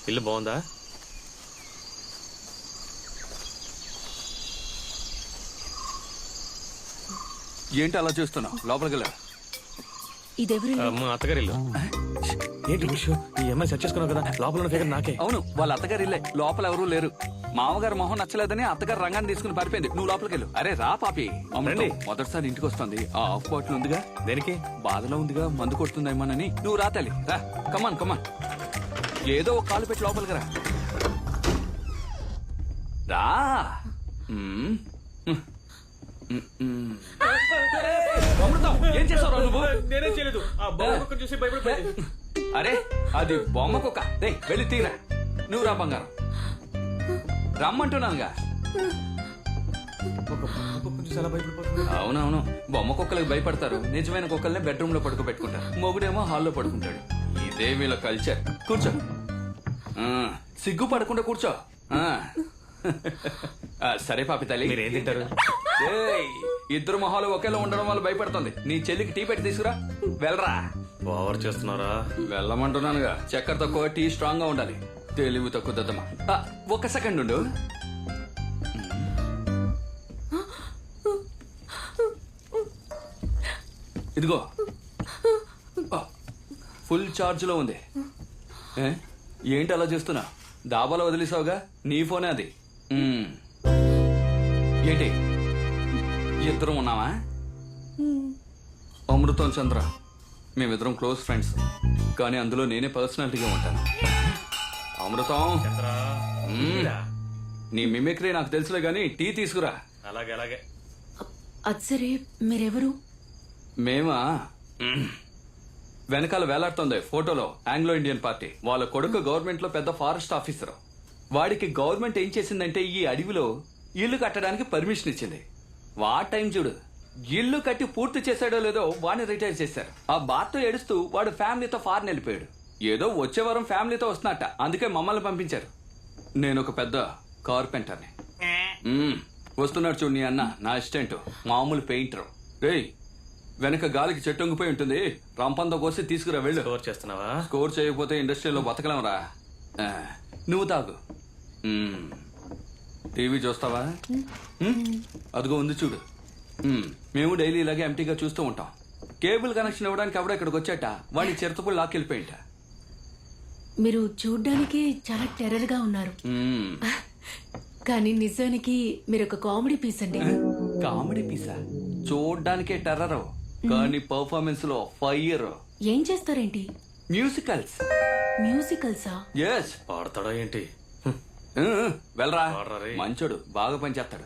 ఇల్లు బాగుందా? ఏంటి అలా చూస్తున్నావు? లోపలికి వెళ్ళా. ఇదెవరు? మా అత్తగారి ఇల్లు. ఏంటి విషయం? ఈ అమ్మాయి సెట్ చేసుకున్నావు కదా, లోపల ఉన్న ఫిగర్ నాకే. అవును, వాళ్ళ అత్తగారు ఇల్లే. లోపల ఎవరూ లేరు. మామగారు మొహం నచ్చలేదని అత్తగారు రంగాన్ని తీసుకుని పారిపోయింది. నువ్వు లోపలికి వెళ్ళు. అరే రా పాపి. రండి. మొదటిసారి ఇంటికి వస్తుంది. ఆ ఆఫ్ బాటిల్ ఉందిగా, దేనికి? బాధలో ఉందిగా, మందు కొడుతుందేమోనని. నువ్వు రా తల్లి రా. కమాన్ కమాన్. ఏదో ఒక కాలు పెట్టి లోపలికి రా. రా. అమృతం, ఏం చేస్తావు నువ్వు? నేనేం చేయలేదు. ఆ బొమ్మ చూసి భయపడిపోయింది. అరే అది బొమ్మ కుక్క. రే వెళ్ళి తీరా. నువ్వు రా బంగారం. రమ్మంటున్నానుగా. అవునవును, బొమ్మ కుక్కలకు భయపడతారు. నిజమైన కుక్కల్ని బెడ్రూమ్ లో పడుకోబెట్టుకుంటారు. మొగుడేమో హాల్లో పడుకుంటాడు. ఇదే వీళ్ళ కల్చర్. కూర్చో. సిగ్గు పడకుండా కూర్చో. సరే పాపి తల్లి, మీరేం తింటారు? ఏయ్, ఇద్దరు మొహాలు ఒకేలా ఉండడం వల్ల భయపడుతుంది. నీ చెల్లికి టీ పెట్టి తీసుకురా. వెళ్ళరా. ఓవర్ చేస్తున్నారా? వెళ్ళమంటున్నానుగా. చక్కెర తక్కువ, టీ స్ట్రాంగ్ గా ఉండాలి. తెలివి తక్కువ దద్దమ్మా. ఒక సెకండ్ ఉండు. ఇదిగో ఫుల్ ఛార్జ్ లో ఉంది. ఏంటి అలా చేస్తున్నా? దాబాలో వదిలేసావుగా, నీ ఫోనే అది. ఏంటి ఇద్దరం ఉన్నావా? అమృతం చంద్ర మేమిద్దరం క్లోజ్ ఫ్రెండ్స్, కానీ అందులో నేనే పర్సనాలిటీగా ఉంటాను. అమృతం, నీ మిమిక్రీ నాకు తెలుసులే గానీ టీ తీసుకురా. అలాగే అలాగే. అది సరే, మీరెవరు? మేమా? వెనకాల వేలాడుతోంది ఫోటోలో ఆంగ్లో ఇండియన్ పార్టీ. వాళ్ళ కొడుకు గవర్నమెంట్ లో పెద్ద ఫారెస్ట్ ఆఫీసర్. వాడికి గవర్నమెంట్ ఏం చేసిందంటే ఈ అడవిలో ఇల్లు కట్టడానికి పర్మిషన్ ఇచ్చింది. వా టైం చూడు. ఇల్లు కట్టి పూర్తి చేశాడో లేదో వాడిని రిటైర్ చేశారు. ఆ బాధతో ఏడుస్తూ వాడు ఫ్యామిలీతో ఫారెన్ వెళ్ళిపోయాడు. ఏదో వచ్చే వారం ఫ్యామిలీతో వస్తున్నట్ట, అందుకే మమ్మల్ని పంపించారు. నేను ఒక పెద్ద కార్పెంటర్ని. వస్తున్నాడు చూడు నీ అన్న, నా అసిస్టెంట్, మామూలు పెయింటర్. రేయ్, వెనక గాలికి చెట్టొంగిపోయి ఉంటుంది, రంపంతో కోసి తీసుకురా. వెళ్ళు. స్కోర్ చేస్తున్నావా? స్కోర్ చేయకపోతే ఇండస్ట్రీలో బతకలేమరా. నువ్వు తాగు. టీవీ చూస్తావా? అదిగో ఉంది చూడు. మేము డైలీ ఇలాగే ఎంటీగా చూస్తూ ఉంటాం. కేబుల్ కనెక్షన్ ఇవ్వడానికి ఎవడో ఇక్కడికి వచ్చాట, వాడిని చిరతపుడు లాక్కెళ్ళిపోయింట. మీరు చూడ్డానికి చాలా టెర్రర్ గా ఉన్నారు, కానీ నిజానికి మీరు ఒక కామెడీ పీస్ అండి. కామెడీ పీసా? చూడ్డానికే టెర్రర్, కానీ పర్ఫార్మెన్స్ లో ఫైర్. ఏం చేస్తారేంటి? మ్యూజికల్స్. మ్యూజికల్సా? ఎస్. ఆడతాడా ఏంటి? వెళ్ళరా. ఆడరా రే. మంచోడు, బాగా పనిచేస్తాడు.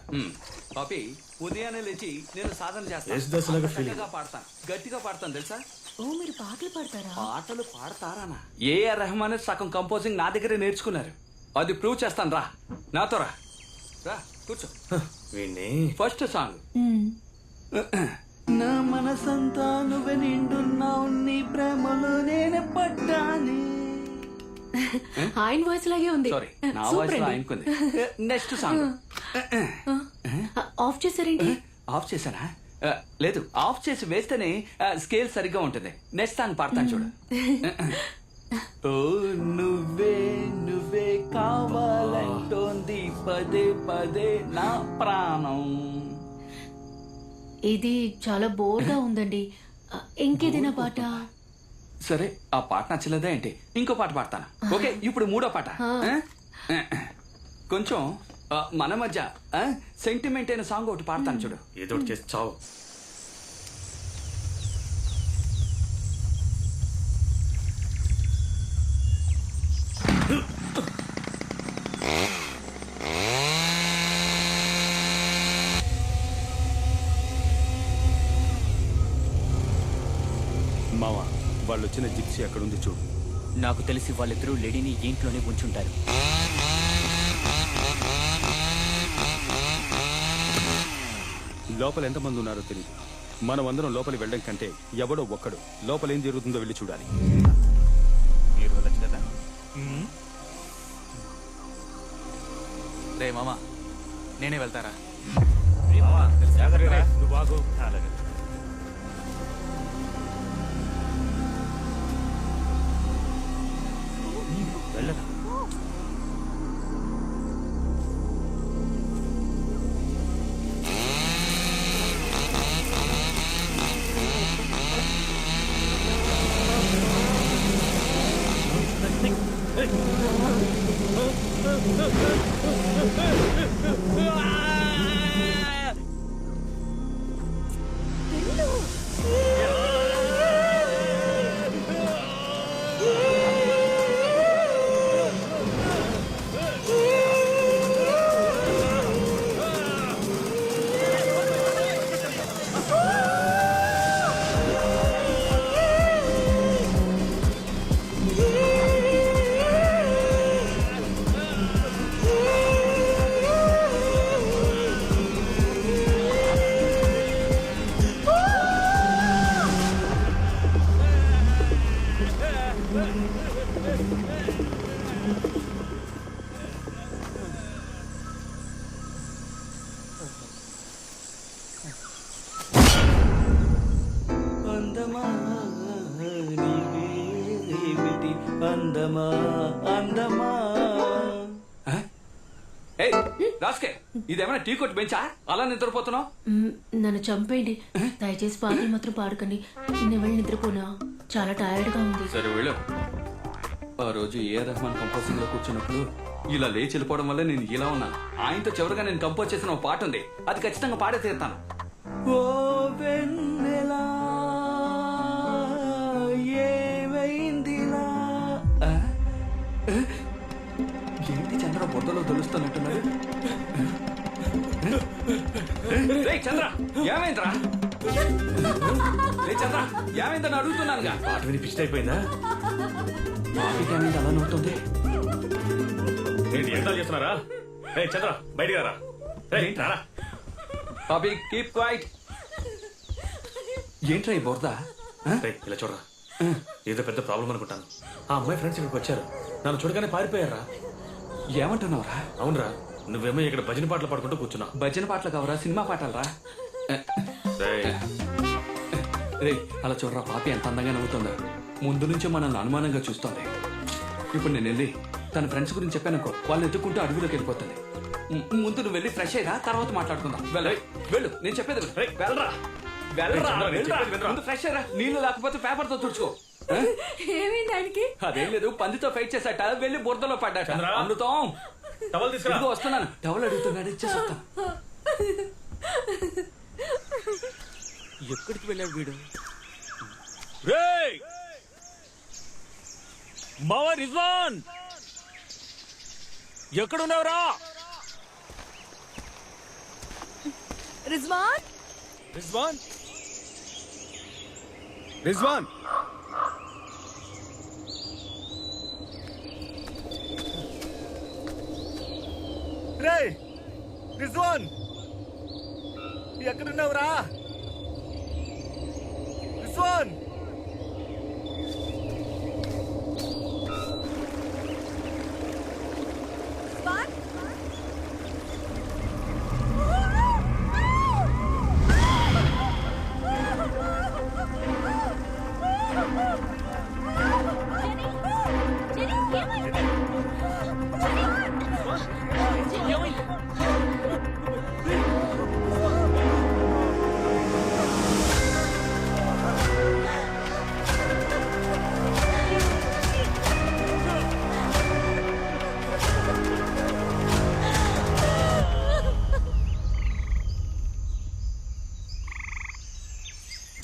పాపి, ఉదయాన్నే లేచి నేను సాధన ఎస్ దశలాగా చేస్తాను. feeling. గట్టిగా పాడతాను, గట్టిగా పాడతాను తెలుసా? ఓ, మీరు పాటలు పాడతారా? పాటలు పాడతారానా? ఏఆర్ రెహమాన్ సగం కంపోజింగ్ నా దగ్గరే నేర్చుకున్నారు. అది ప్రూవ్ చేస్తాను. రా నాతో రా. రా కూర్చో. వీణ్ణి ఫస్ట్ సాంగ్ నా మనసంతా నువ్వే నిండున్నావు నీ ప్రేమలో నేను పడ్డాని. ఆయన వాయిస్ లాగే ఉంది. సారీ నా వాయిస్ లో ఆయనకుంది. నెక్స్ట్ సాంగ్ ఆఫ్ చేశారేంటి? ఆఫ్ చేశానా? లేదు, ఆఫ్ చేసి వేస్తేనే స్కేల్ సరిగ్గా ఉంటుంది. నెక్స్ట్ సాంగ్ పాడతాను చూడు. ఓ నువ్వే నువ్వే కావాలంటోంది పదే పదే నా ప్రాణం. ఇది చాలా బోర్గా ఉందండి. ఇంకేదైనా పాట? సరే, ఆ పాట నచ్చలేదా ఏంటి? ఇంకో పాట పాడతాను. ఓకే, ఇప్పుడు మూడో పాట. కొంచెం మన మధ్య సెంటిమెంట్ అయిన సాంగ్ ఒకటి పాడతాను చూడు. ఏదో ఒకటి చేసి చావు. మావా, వాళ్ళు వచ్చిన జిప్సీ అక్కడుంది చూడు. నాకు తెలిసి వాళ్ళిద్దరూ లేడీని ఇంట్లోనే ఉంచుంటారు. లోపల ఎంతమంది ఉన్నారో తెలియదు. మనం అందరం లోపలికి వెళ్ళడం కంటే ఎవడో ఒక్కడు లోపల ఏం జరుగుతుందో వెళ్ళి చూడాలి. మీరు వెళ్ళచ్చు కదా. రే మామా, నేనే వెళ్తారా? నువ్వు బాగు. వెళ్ళరా. అందమా నీవేమిటి అందమా అందమా. రాస్కే, ఇదేమైనా టీ కొట్టు బెంచా? అలా నిద్రపోతున్నావు? నన్ను చంపేయండి దయచేసి. పాటలు మాత్రం పాడకండి. నేను వెళ్ళి నిద్రపోనా, చాలా టైర్డ్ గా ఉంది. సరే వెళ్ళు. ఆ రోజు ఏఆర్ రెహమాన్ కంపోజింగ్ లో కూర్చున్నప్పుడు ఇలా లేచి వెళ్ళిపోవడం వల్ల నేను ఇలా ఉన్నాను. ఆయనతో చివరిగా నేను కంపోజ్ చేసిన ఒక పాట ఉంది, అది ఖచ్చితంగా పాడే తీరుతాను. ఓ వెన్నెలా ఏమైందిలా. ఏంటి చంద్ర బుర్రలో తెలుస్తున్నట్టున్నాడు? చంద్ర ఏమైందిరా? చంద్ర ఏమైందని అడుగుతున్నానుగా. పాట విని పిచ్చి అయిపోయిందా? ఏమైంది అలా నవ్వుతుంది? ఏంటి ఎండా చేస్తున్నారా? చంద్ర బయటికి రారా. రారా. Bobby keep quiet. ఏంట్రా ఈ బురద? ఇలా చూడరా, ఏదో పెద్ద ప్రాబ్లం అనుకుంటాను. ఆ అమ్మాయి ఫ్రెండ్స్ ఇక్కడికి వచ్చారు, నన్ను చూడగానే పారిపోయారా. ఏమంటున్నావురా? అవునరా, నువ్వేమో ఇక్కడ భజన పాటలు పాడుకుంటూ కూర్చున్నా. భజన పాటలు కావరా, సినిమా పాటలరా? రే అలా చూడరా, పాపి ఎంత అందంగా నవ్వుతుందా. ముందు నుంచే మనల్ని అనుమానంగా చూస్తోంది. ఇప్పుడు నేను వెళ్ళి తన ఫ్రెండ్స్ గురించి చెప్పానుకో, వాళ్ళని ఎత్తుకుంటూ అడుగులోకి వెళ్ళిపోతుంది. ముందు నువ్వు వెళ్ళి ఫ్రెష్ అయ్యరా, తర్వాత మాట్లాడుకుందాం. వెళ్ళు, నేను చెప్పేది వెళ్ళరా. ఫ్రెష్ అయ్యరా, నీళ్ళు లేకపోతే పేపర్ తో తుడుచుకో. ఏమైంది ఆయనకి? అదేం లేదు, పందితో ఫైట్ చేశాట, వెళ్ళి బురదలో పడ్డాట. అమృతం ఇదిగో వస్తున్నాను. టవల్ అడుగుతున్నాడు, ఇచ్చేసి వస్తాను. ఎక్కడికి వెళ్ళాడు వీడు? మావా రిజ్వాన్, ఎక్కడున్నావురా? రిజ్వాన్, రిజ్వాన్, రిజ్వాన్. రే రిజ్వాన్, ఎక్కడున్నావురా? Head phone.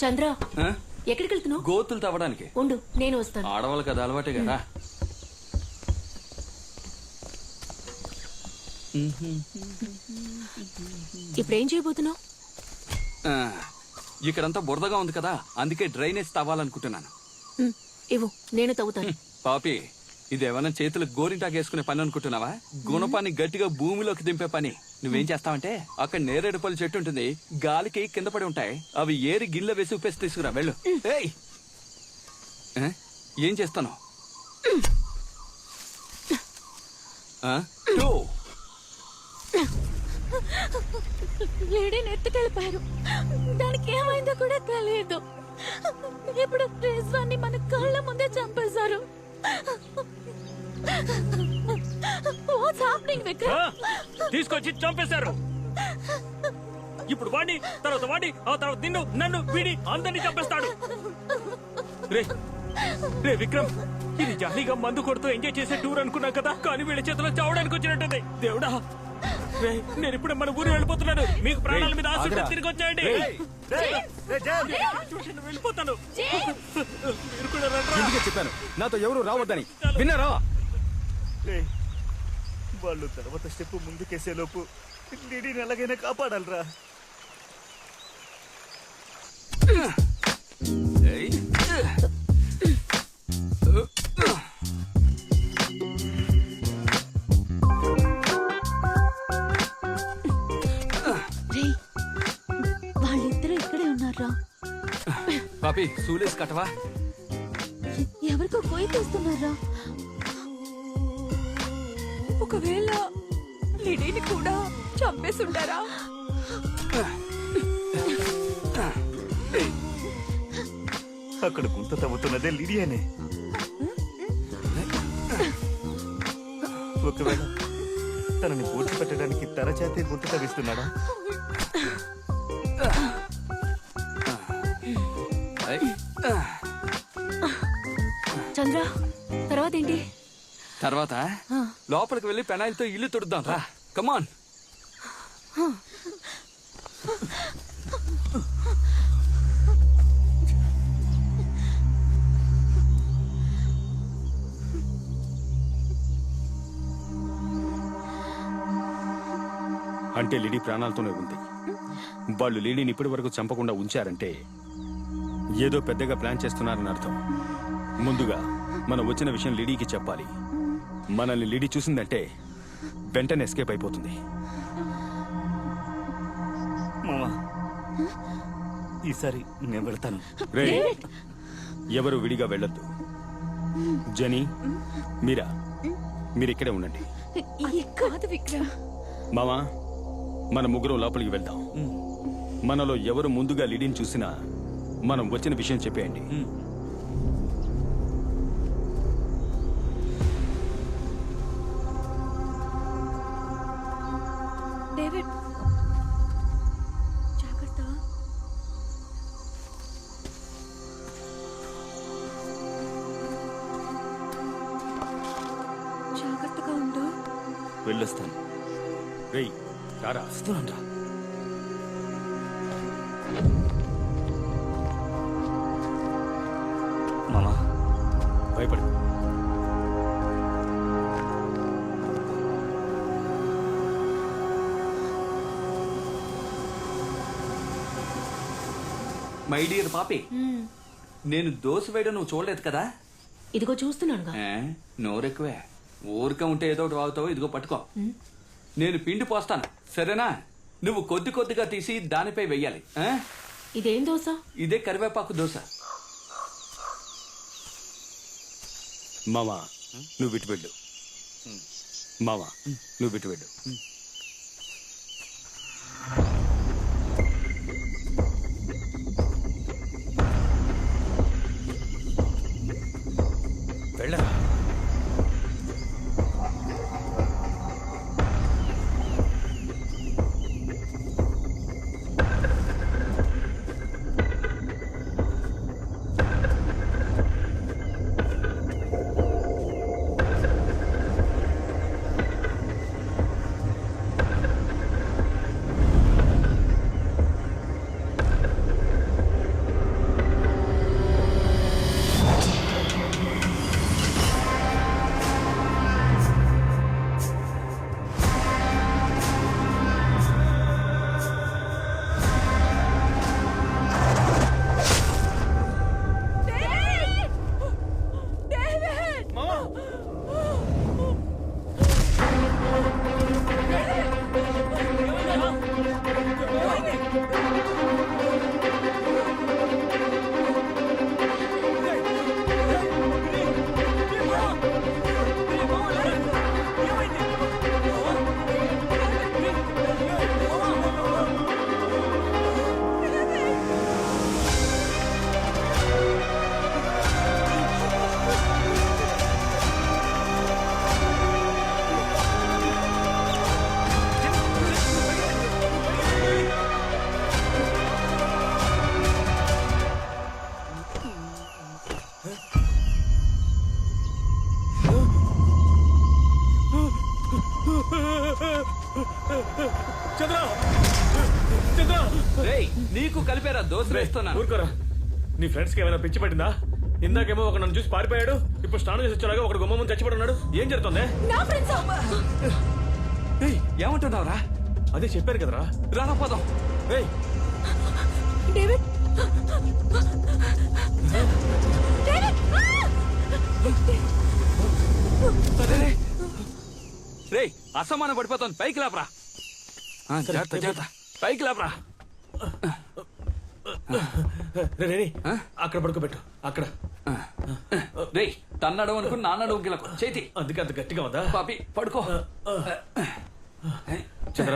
చంద్ర ఆ? ఎక్కడికి వెళ్తున్నావు? గోతులు తవ్వడానికి. ఉండు, నేను వస్తాను. ఆడవాళ్ళు కదా అలవాటే కదా. ఇప్పుడు ఏం చేయబోతున్నావు? ఆ, ఇక్కడంతా బురదగా ఉంది కదా, అందుకే డ్రైనేజ్ తవ్వాలనుకుంటున్నాను. ఇవ్వు, నేను తవ్వుతాను. పాపి, ఇదేమన్నా చేతులకు గోరింటాకు వేసుకునే పని అనుకుంటున్నావా? గుణపాన్ని గట్టిగా భూమిలోకి దింపే పని. నువ్వేం చేస్తావంటే అక్కడ నేరేడు పళ్ళు చెట్టు ఉంటుంది, గాలికి కింద పడి ఉంటాయి, అవి ఏరి గిన్నెలో వేసి ఉప్పేసి తీసుకురా. వెళ్ళు. ఏయ్, ఆ? ఏం చేస్తాను? లేడీని ఎత్తుకెళ్ళిపోయారు. దానికి ఏమైందో కూడా తెలియదు. ఇప్పుడు రిజ్వాన్ని మన కళ్ళ ముందే చంపేశారు. What's happening, Vikram? తీసుకొచ్చి చంపేశారు. ఇప్పుడు వాడిని, తర్వాత వాడిని, ఆ తర్వాత నిన్ను, నన్ను, వీడి అందరినీ చంపేస్తాడు. రే రే విక్రమ్, ఇది జాలీగా మందు కొడుతూ ఎంజాయ్ చేసే టూర్ అనుకున్నా కదా, కానీ వీళ్ళ చేతిలో చావడానికి వచ్చినట్టుంది. దేవుడా, రే నేను ఇప్పుడే మన ఊరు వెళ్ళిపోతున్నాను. మీకు ప్రాణాల మీద ఆశ ఉంటే తిరిగి వచ్చేయండి. ట్యూషన్ వెళ్ళిపోతాను. మీరు కూడా రండ్రా. ఎందుకే చెప్పాను నాతో ఎవరు రావద్దని, విన్నారా? ఏయ్, వాళ్ళు తర్వాత స్టెప్ ముందుకేసే లోపు లిడీని ఎలాగైనా కాపాడాలరా. ఏయ్. రేయ్, వాళ్ళిద్దరూ ఇక్కడే ఉన్నారా? పాపి, సూలేసి కట్టవా? ఎవరికో కొయ్యి తీస్తున్నారా? ఒకవేళ లిడీని కూడా చంపేసుంటారా? అక్కడ గుంత తవ్వుతున్నదే లిడియానే. ఒకవేళ తనని పూడ్చిపెట్టడానికి తన చేతే గుంత తవ్విస్తున్నాడా? ఏయ్. చంద్ర, తర్వాత ఏంటి? తర్వాత లోపలికి వెళ్ళి పెనాయిల్తో ఇల్లు తుడుద్దాం రా. కమాన్. అంటే లిడీ ప్రాణాలతోనే ఉంది. వాళ్ళు లిడీని ఇప్పటి వరకు చంపకుండా ఉంచారంటే ఏదో పెద్దగా ప్లాన్ చేస్తున్నారని అర్థం. ముందుగా మనం వచ్చిన విషయం లిడీకి చెప్పాలి. మనల్ని లిడీ చూసిందంటే వెంటనే ఎస్కేప్ అయిపోతుంది. మామా, ఈసారి నేను వెళ్తాను. రే, ఎవరు విడిగా వెళ్ళొద్దు. జని, మీరా, మీరిక్కడే ఉండండి. కాదు విక్రమ్, మామా, మన ముగ్గురం లోపలికి వెళ్దాం. మనలో ఎవరు ముందుగా లిడీని చూసినా మనం వచ్చిన విషయం చెప్పేయండి. డేవిడ్ జాగ్రత్త. జాగ్రత్తగా ఉండు. వెళ్ళొస్తాను. రేయ్, రారా. వస్తున్నాను. మామా, భయపడు. మై డియర్ పాపి, నేను దోశ వేయడం నువ్వు చూడలేదు కదా? ఇదిగో చూస్తున్నానుగా. నోరెక్కువే. ఊరికే ఉంటే ఏదో ఒకటి వాగుతావు. ఇదిగో పట్టుకో. నేను పిండి పోస్తాను, సరేనా? నువ్వు కొద్ది కొద్దిగా తీసి దానిపై వెయ్యాలి. ఇదేం దోశ? ఇదే కరివేపాకు దోశ. మామా నువ్వు విటు వెళ్ళు. మామా నువ్వు విటు వెళ్ళు. వెళ్ళరా. రేయ్ నీకు కలిపేరా దోశలు వేస్తున్నాను. ఊరుకోరా. నీ ఫ్రెండ్స్ కి ఏమైనా పిచ్చి పట్టిందా? ఇందాకేమో ఒక నన్ను చూసి పారిపోయాడు, ఇప్పుడు స్నానం చేసి వచ్చేలాగా ఒకటి గుమ్మ ముందు చచ్చిపడి ఉన్నాడు. ఏం జరుగుతుంది? నా ఫ్రెండ్స్ ఏయ్, ఏమంటున్నావురా? అదే చెప్పారు కదరా. రానా పోదాం. ఏయ్, డేవిడ్ రేయ్ అసమానం పడిపోతాను. పైకి లేపరా. జాగ్రత్త జాగ్రత్త. పైకి లేపరా. రే, అక్కడ పడుకోబెట్టు. అక్కడ. రేయ్ తన్నడం అనుకుని నాన్నడం గిలకు చేతి. అందుకే అంత గట్టిగా ఉందా? పాపి పడుకో. చంద్ర,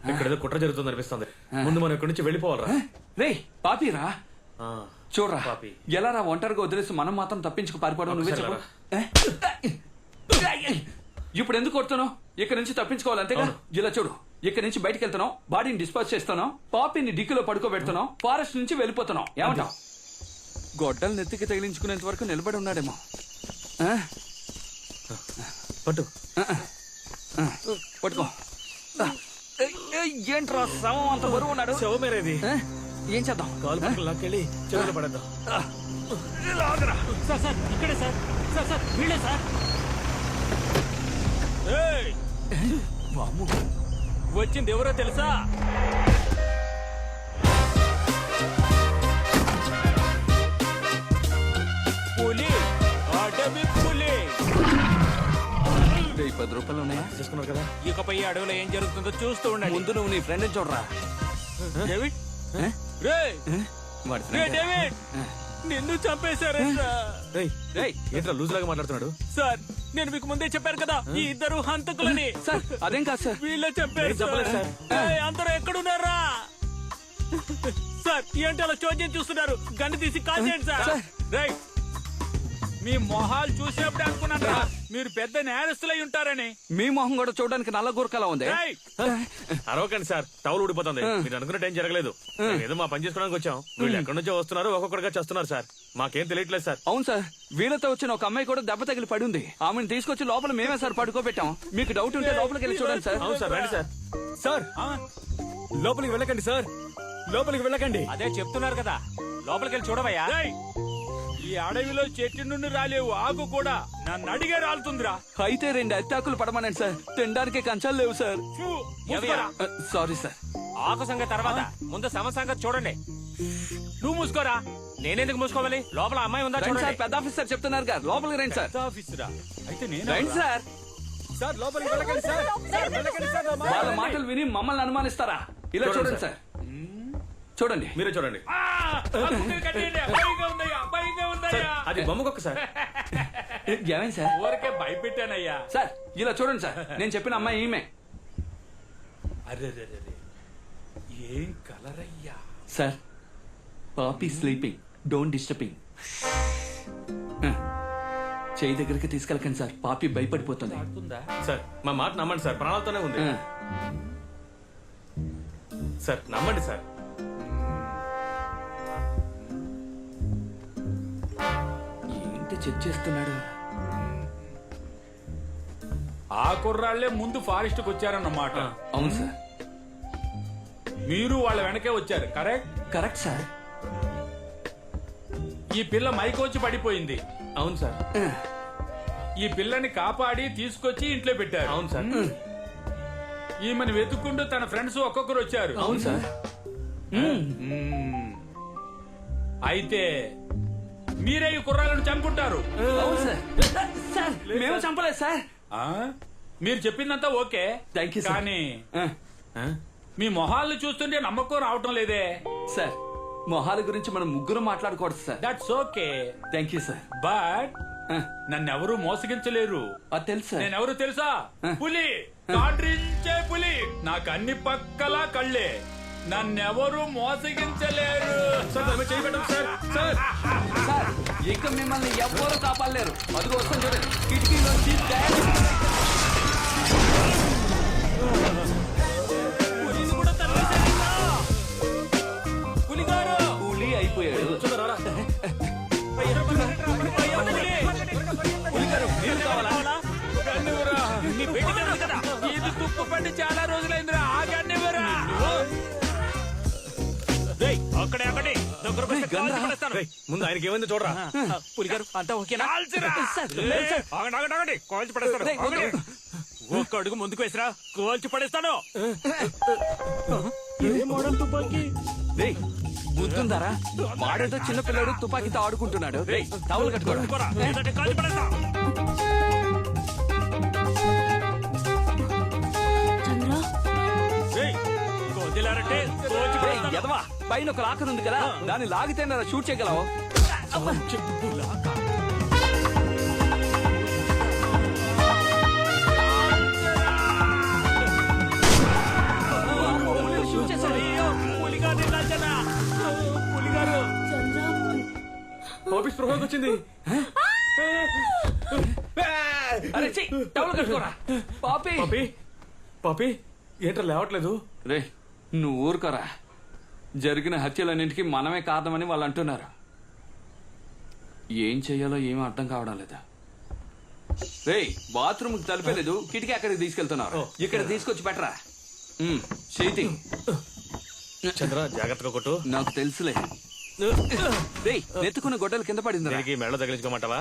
ఇక్కడ ఏదో కుట్ర జరుగుతుంది అనిపిస్తుంది. ముందు మనం ఇక్కడి నుంచి వెళ్ళిపోవాలరా. రేయ్ పాపిరా. ఆ, చూడరా పాపి. ఎలా రా ఒంటరిగా వదిలేసి మనం మాత్రం తప్పించుకు పారిపోవడం నువ్వే చెప్పు. ఇప్పుడు ఎందుకు కొడుతున్నావు? ఇక్కడ నుంచి తప్పించుకోవాలి అంతేగా. ఇలా చూడు, ఇక్కడ నుంచి బయటకు వెళ్తున్నావు, బాడీని డిస్పోజ్ చేస్తున్నావు, పాపిని డిక్కులో పడుకోబెడుతున్నావు, ఫారెస్ట్ నుంచి వెళ్ళిపోతున్నావు. ఏమంటావు? గొడ్డలు నెత్తికి తగిలించుకునేంత వరకు నిలబడి ఉన్నాడేమో. పట్టు. పట్టుకో. ఏంట్రా శవం అంత బరువు ఉన్నాడు? శవమేరేది. ఏం చేద్దాం? కాలు పట్టుకు లాక్కెళ్ళి చెరువులో పడేద్దాం. సార్ సార్ ఇక్కడే సార్. సార్ సార్ వీళ్ళే సార్. ఏయ్! వచ్చింది ఎవరో తెలుసా? పులి, అడవి పులి. 10 రూపాయలు ఉన్నాయా? చేసుకున్నారు కదా. ఇకపై ఈ అడవిలో ఏం జరుగుతుందో చూస్తూ ఉండండి. ముందు నువ్వు నీ ఫ్రెండ్ చూడరా. డేవిడ్ రేయ్ వాడి రే friend. డేవిడ్ నిన్ను చంపేశారు రేయ్, ఏంట్రా లూజ్ లాగా మాట్లాడుతున్నాడు? సార్. నేను మీకు ముందే చెప్పాను కదా ఈ ఇద్దరు హంతకులని. సార్ అదేం కాదు సార్. వీళ్ళే చెప్పారు నేను చెప్పలేదు సార్. ఏయ్, అందరూ ఎక్కడున్నారా సార్? ఏంటి అలా చోద్యం చూస్తున్నారు? గన్ను తీసి కాల్ చేయండి సార్. రైట్. మీ మొహాలు చూసినప్పుడే అనుకున్నాను మీరు పెద్ద నేరస్తులై ఉంటారని. మీ మొహం కూడా చూడడానికి నల్ల గురకలా ఉంది. రేయ్, అరవకండి సార్, టవల్ ఊడిపోతుంది. మీరు అనుకున్న టైం జరగలేదు. మేము ఏదో మా పని చేసుకోవడానికి వచ్చాం. వీళ్ళు ఎక్కడి నుంచో వస్తున్నారు, ఒక్కొక్కడిగా చేస్తున్నారు సార్. మాకేం తెలియట్లేదు సార్. అవును సార్, వీళ్ళతో వచ్చిన ఒక అమ్మాయి కూడా దెబ్బ తగిలి పడి ఉంది. ఆమెను తీసుకొచ్చి లోపల మేమే సార్ పడుకోబెట్టాం. మీకు డౌట్ ఉంటే లోపలికి వెళ్ళి చూడండి సార్. అవును సార్, రండి సార్. సార్ లోపలికి వెళ్ళకండి సార్, లోపలికి వెళ్ళకండి. అదే చెప్తున్నారు కదా, లోపలికి వెళ్ళి చూడవయ్యా. ఈ అడవిలో చెట్టు నుండి రాలేవు ఆకు కూడా నన్ను అడిగే రాలుతుందిరా. అయితే 2 అత్తాకులు పడమనండి సార్. తినడానికి కంచాలు లేవు సార్. Sorry sir. ఆకు సంగతి తర్వాత ముందు సమ సంగతి చూడండి. నువ్వు మూసుకోరా. నేనెందుకు మూసుకోవాలి? లోపల అమ్మాయి ఉందా రండి సార్, చూడండి. పెద్ద ఆఫీసర్ చెప్తున్నారు గారు. లోపలికి రండి సార్. ఆఫీసరా? అయితే నేను రండి సార్. సార్ లోపలికి వెళ్ళకండి సార్. సార్ వెళ్ళకండి సార్. వాళ్ళ మాటలు విని మమ్మల్ని అనుమానిస్తారా? ఇలా చూడండి సార్, చూడండి. మీరే చూడండి. భయంగా ఉందయ్యా, భయంగా ఉందా? సార్, అది బొమ్మకొక్క సార్. ఏమైంది సార్? ఊరికే భయపెట్టానయ్యా. సార్ ఇలా చూడండి సార్, నేను చెప్పిన అమ్మాయి ఈమె. అరే ఏం కలరయ్యా. సార్ పాపీ స్లీపింగ్, డోంట్ డిస్టర్బింగ్. చేయి దగ్గరికి తీసుకెళ్ళకండి సార్, పాపి భయపడిపోతుంది. సార్ మా మాట నమ్మండి సార్, ప్రాణాలతోనే ఉంది. ఆ, సార్ నమ్మండి సార్. ఏంటి చెక్ చేస్తున్నాడు? ఆ కుర్రాళ్లే ముందు ఫారెస్ట్ కు వచ్చారన్నమాట. అవును సార్. మీరు వాళ్ళ వెనకే వచ్చారు, కరెక్ట్? Correct sir. ఈ పిల్ల మైకొచ్చి పడిపోయింది. అవును సార్. ఈ పిల్లని కాపాడి తీసుకొచ్చి ఇంట్లో పెట్టారు. అవును సార్. ఈమెను వెతుక్కుంటూ తన ఫ్రెండ్స్ ఒక్కొక్కరు వచ్చారు. అవును సార్. అయితే మీరే ఈ కుర్రాళ్ళను చంపుంటారు. అవును సార్. సార్ మేము చంపలేదు సార్. ఆ? మీరు చెప్పిందంతా ఓకే, Thank you, sir. కానీ ఆ, మీ మొహాలను చూస్తుంటే నమ్మకం రావటం లేదే. సార్ మొహాల గురించి మనం ముగ్గురు మాట్లాడకూడదు sir. That's okay, thank you sir. But ఆ, నన్నెవరూ మోసగించలేరు. అది తెలుసు సార్. నేనెవరు తెలుసా? ఆ. పులి, కాడ్రించే పులి. నాకు అన్ని పక్కలా కళ్ళే. నన్నెవరూ మోసగించలేరు. సార్ దాని మీద చేయి పెట్టండి సార్. సార్ సార్ ఇక మిమ్మల్ని ఎవ్వరూ కాపాడలేరు. అదిగో వస్తాం చూడండి, కిటికీలోంచి డాష్. పులి అయిపోయాడు. ఇది తుప్పుపట్టి చాలా రోజులైందిరా. ఆగండివరా. అక్కడే అక్కడే దగ్గరకు వస్తే కాల్చి పడేస్తాను. రేయ్, ముందు ఆయనకి ఏమైందో చూడరా. పులిగారు అంతా ఓకేనా? సార్, ఆగండి ఆగండి ఆగండి, కాల్చి పడేస్తాను. రేయ్, ఆగండి. ఒక్క అడుగు ముందుకు వేసిరా, కాల్చి పడేస్తాను. రేయ్ గుర్తుందారా, వాడేదో చిన్న పిల్లడు తుపాకీతో ఆడుకుంటున్నాడు. రేయ్ టవల్ కట్టుకోరా. పోరా, లేదంటే కాల్చి పడేస్తా. చంద్ర రేయ్, వదిలారంటే కాల్చి రేయ్, పడేస్తాను. ఎదవా, పైన ఒక లాకర్ ఉంది కదా, దాన్ని లాగితే షూట్ చేయగలవు. షూట్ చేశాడు. పులిగారు నిలాచనా. పులిగారు చంద్ర ఆఫీస్ స్పృహలోకి వచ్చింది. అరే చెయ్, టవల్ కట్టుకోరా. పాపి పాపి పాపి ఏంట్రా లేవట్లేదు? రే నువ్వు ఊరుకోరా. జరిగిన హత్యలన్నింటికి మనమే కారణమని వాళ్ళు అంటున్నారు. ఏం చెయ్యాలో ఏమీ అర్థం కావడం లేదా. రే బాత్రూమ్ తలిపేలేదు, కిటికీ అక్కడికి తీసుకెళ్తున్నారు. ఇక్కడ తీసుకొచ్చి పెట్టరా. చేతి చంద్ర జాగ్రత్తగా కొట్టు. నాకు తెలుసులే. రే నెత్తుకున్న గొడ్డలు కింద పడింది. దీనికి మెడలో తగిలించుకోమంటావా?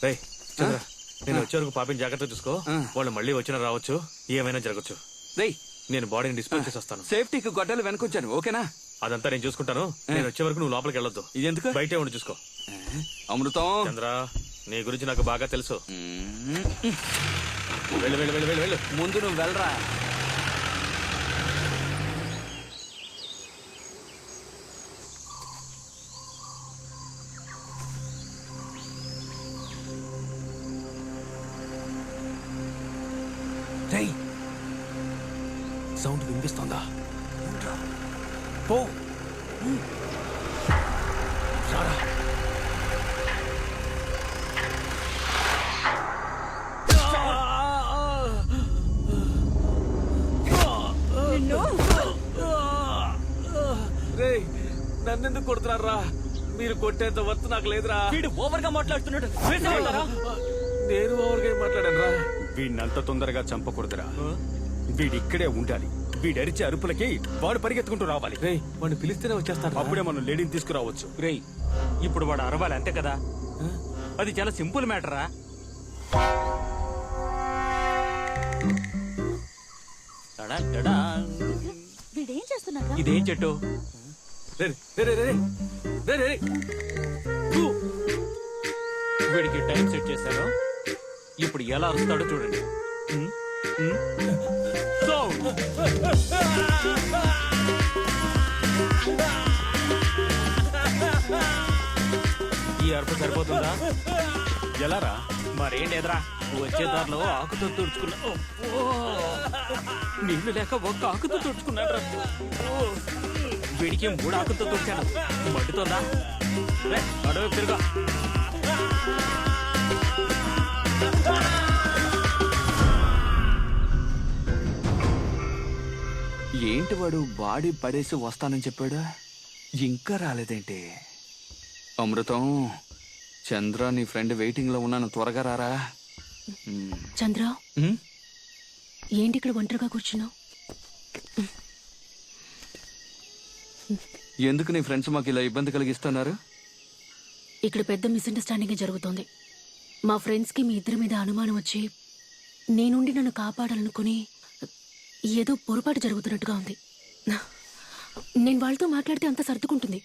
రేయ్ చంద్ర, నేను వచ్చే వరకు పాపిని జాగ్రత్తగా చూసుకో. వాళ్ళు మళ్ళీ వచ్చినా రావచ్చు, ఏమైనా జరగచ్చు. రే నేను బాడీని డిస్పోజ్ చేసి వస్తాను. సేఫ్టీకి గొడ్డలు వెనకొచ్చాను, ఓకేనా? అదంతా నేను చూసుకుంటాను. నేను వచ్చే వరకు నువ్వు లోపలికి వెళ్ళొద్దు. ఇది ఎందుకు? బయటే ఉండి చూసుకో. అమృతం చంద్ర, నీ గురించి నాకు బాగా తెలుసు. వెళ్ళు వెళ్ళు వెళ్ళు వెళ్ళు వెళ్ళు. ముందు నువ్వు వెళ్ళరా. సౌండ్ వినిపిస్తోందా? పో రారా. రేయ్, నన్నెందుకు కొడుతున్నారా? మీరు కొట్టేంత వర్త్ నాకు లేదురా. వీడు ఓవర్ గా మాట్లాడుతున్నాడు. వేసేయమంటారా? నేను ఓవర్గా ఏం మాట్లాడాను రా? వీడినంత తొందరగా చంపకూడదురా. వీడిక్కడే ఉండాలి. వీడరిచే అరుపులకి వాడు పరిగెత్తుకుంటూ రావాలి. రేయ్, వాడిని పిలిస్తేనే వచ్చేస్తాడు. అప్పుడే మనం లేడీని తీసుకురావచ్చు. రేయ్, ఇప్పుడు వాడు అరవాలి అంతే కదా. అది చాలా సింపుల్ మ్యాటరా. వీడేం చేస్తున్నారా? ఇదేం చెట్టు? రే రే రే రే రే రే రే. వీడికి టైం సెట్ చేశారు. ఇప్పుడు ఎలా అరుస్తాడో చూడండి. Sound. ఈ అరుపు సరిపోతుందా? ఎలారా? మరేం లేదురా, వచ్చే దారిలో ఆకుతో తుడుచుకున్నా. నీళ్లు లేక ఒక్క ఆకుతో తుడుచుకున్నాడు. వీడికి 3 ఆకులతో తుడిచాను. మండుతోందా? అడవి తిరుగా. ఏంటి వాడు బాడీ పడేసి వస్తానని చెప్పాడు, ఇంకా రాలేదేంటి? అమృతం, చంద్ర నీ ఫ్రెండ్ వెయిటింగ్ లో ఉన్నాను, త్వరగా రారా. చంద్ర, ఉమ్, ఏంటి ఇక్కడ ఒంటరిగా కూర్చున్నావు? ఎందుకు నీ ఫ్రెండ్స్ మాకు ఇలా ఇబ్బంది కలిగిస్తున్నారు? ఇక్కడ పెద్ద మిస్అండర్స్టాండింగ్ జరుగుతోంది. మా ఫ్రెండ్స్కి మీ ఇద్దరి మీద అనుమానం వచ్చి నేనుండి నన్ను కాపాడాలనుకుని ఏదో పొరపాటు జరుగుతున్నట్టుగా ఉంది. నేను వాళ్ళతో మాట్లాడితే అంత సర్దుకుంటుంది.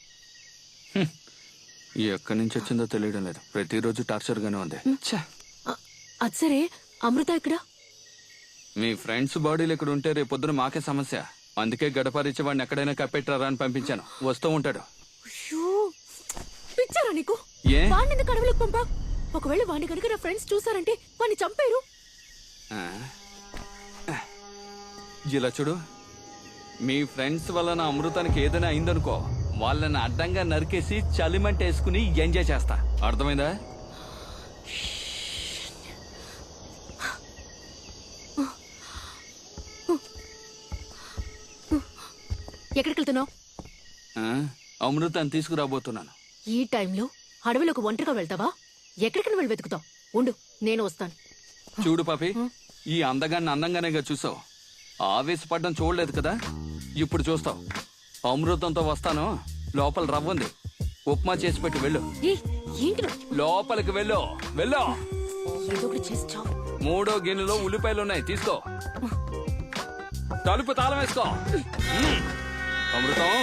ఎక్కడి నుంచి వచ్చిందో తెలియడం లేదు, ప్రతిరోజు టార్చర్ గానే ఉంది. ఛ! అది సరే, అమృత ఇక్కడ? మీ ఫ్రెండ్స్ బాడీలు ఇక్కడ ఉంటే రేపు పొద్దున మాకే సమస్య. అందుకే గడపరిచి వాడిని ఎక్కడైనా కప్పెట్టారా అని పంపించాను, వస్తూ ఉంటాడు. పిచ్చారా నీకు? ఏ? వాడిని ఎందుకు అడవులకు పంపా? ఒకవేళ వాడిని కనుక నా ఫ్రెండ్స్ చూసారంటే వాడిని చంపేరు. ఆ? ఇలా చూడు, మీ ఫ్రెండ్స్ వలన అమృతానికి ఏదైనా అయిందనుకో, వాళ్ళని అడ్డంగా నరికేసి చలిమంట వేసుకుని ఎంజాయ్ చేస్తా, అర్థమైందా? ఎక్కడికి వెళ్తున్నావు? ఆ? అమృతాన్ని తీసుకురాబోతున్నాను. ఈ టైంలో అడవిలోకి ఒంటరిగా వెళ్తావా? ఎక్కడికి వెళ్ళి వెతుకుతావు? ఉండు, నేను వస్తాను. చూడు పాపి, ఈ అందగాన్ని అందంగానేగా చూసావు, ఆవేశపడ్డం చూడలేదు కదా, ఇప్పుడు చూస్తావు. అమృతంతో వస్తాను, లోపల రవ్వుంది, ఉప్మా చేసి పెట్టి వెళ్ళు. ఏంటి నువ్వు? లోపలికి వెళ్ళు, వెళ్ళు. ఏదో ఒకటి చేసి చావు. 3వ గిన్నెలో ఉల్లిపాయలు ఉన్నాయి, తీసుకో. తలుపు తాళం వేసుకో. అమృతం,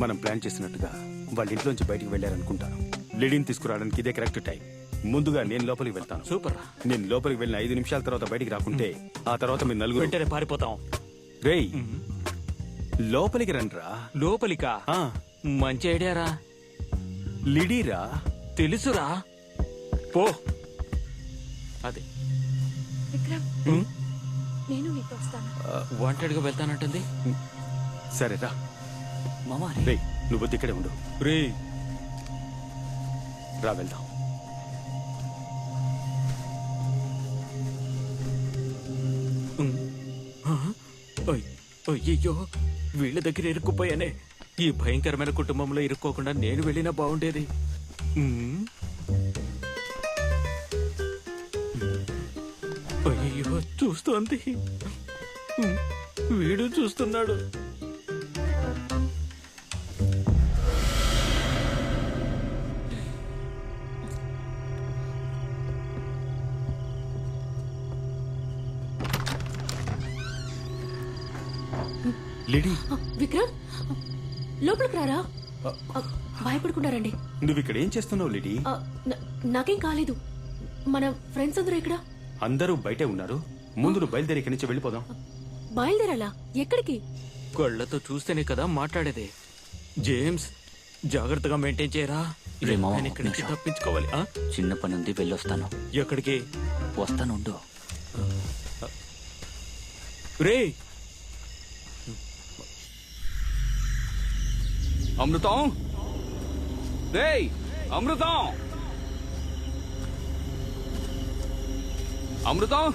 మనం ప్లాన్ చేసినట్టుగా వాళ్ళ ఇంట్లోంచి బయటికి వెళ్ళారనుకుంటాను. లిడీని తీసుకురావడానికి ఇదే కరెక్ట్ టైం. ముందుగా నేను లోపలికి వెళ్తాను. సూపర్. నేను లోపలికి వెళ్ళిన 5 నిమిషాల తర్వాత బయటికి రాకుంటే ఆ తర్వాత మీరు నలుగురు వెంటనే పారిపోతాం. రేయ్, లోపలికి రండ్రా. లోపలికా? ఆ, మంచి ఐడియారా. లిడీరా. తెలుసురా, పో. అదే విక్రమ్, నేను నీతో వస్తాను. వాంటెడ్గా వెళ్తానంటుంది. సరేరా. మామా, రేయ్, నువ్వు వద్దు, ఇక్కడే ఉండు. రే, రా వెళ్దాం. అయ్యో, వీళ్ళ దగ్గర ఇరుక్కుపోయానే. ఈ భయంకరమైన కుటుంబంలో ఇరుక్కోకుండా నేను వెళ్ళినా బాగుండేది. అయ్యో, చూస్తోంది. వీడు చూస్తున్నాడు. లిడీ, విక్రమ్, లోపలికి రారా. భయపడుకున్నారండి. నువ్వు ఇక్కడ ఏం చేస్తున్నావు లిడీ? నాకేం కాలేదు. మన ఫ్రెండ్స్ అందరూ ఇక్కడ. అందరూ బయటే ఉన్నారు. ముందు నువ్వు బయలుదేరి ఇక్కడి నుంచి వెళ్ళిపోదాం. బయలుదేరాలా? ఎక్కడికి? కళ్ళతో చూస్తేనే కదా మాట్లాడేది. జేమ్స్, జాగ్రత్తగా మెయింటైన్ చేయరా. రే మామ, నేను ఇక్కడి నుంచి తప్పించుకోవాలి. చిన్న పని ఉంది, వెళ్ళొస్తాను. ఎక్కడికి? వస్తాను, ఉండు. రే, అమృతం, రేయ్ అమృతం, అమృతం.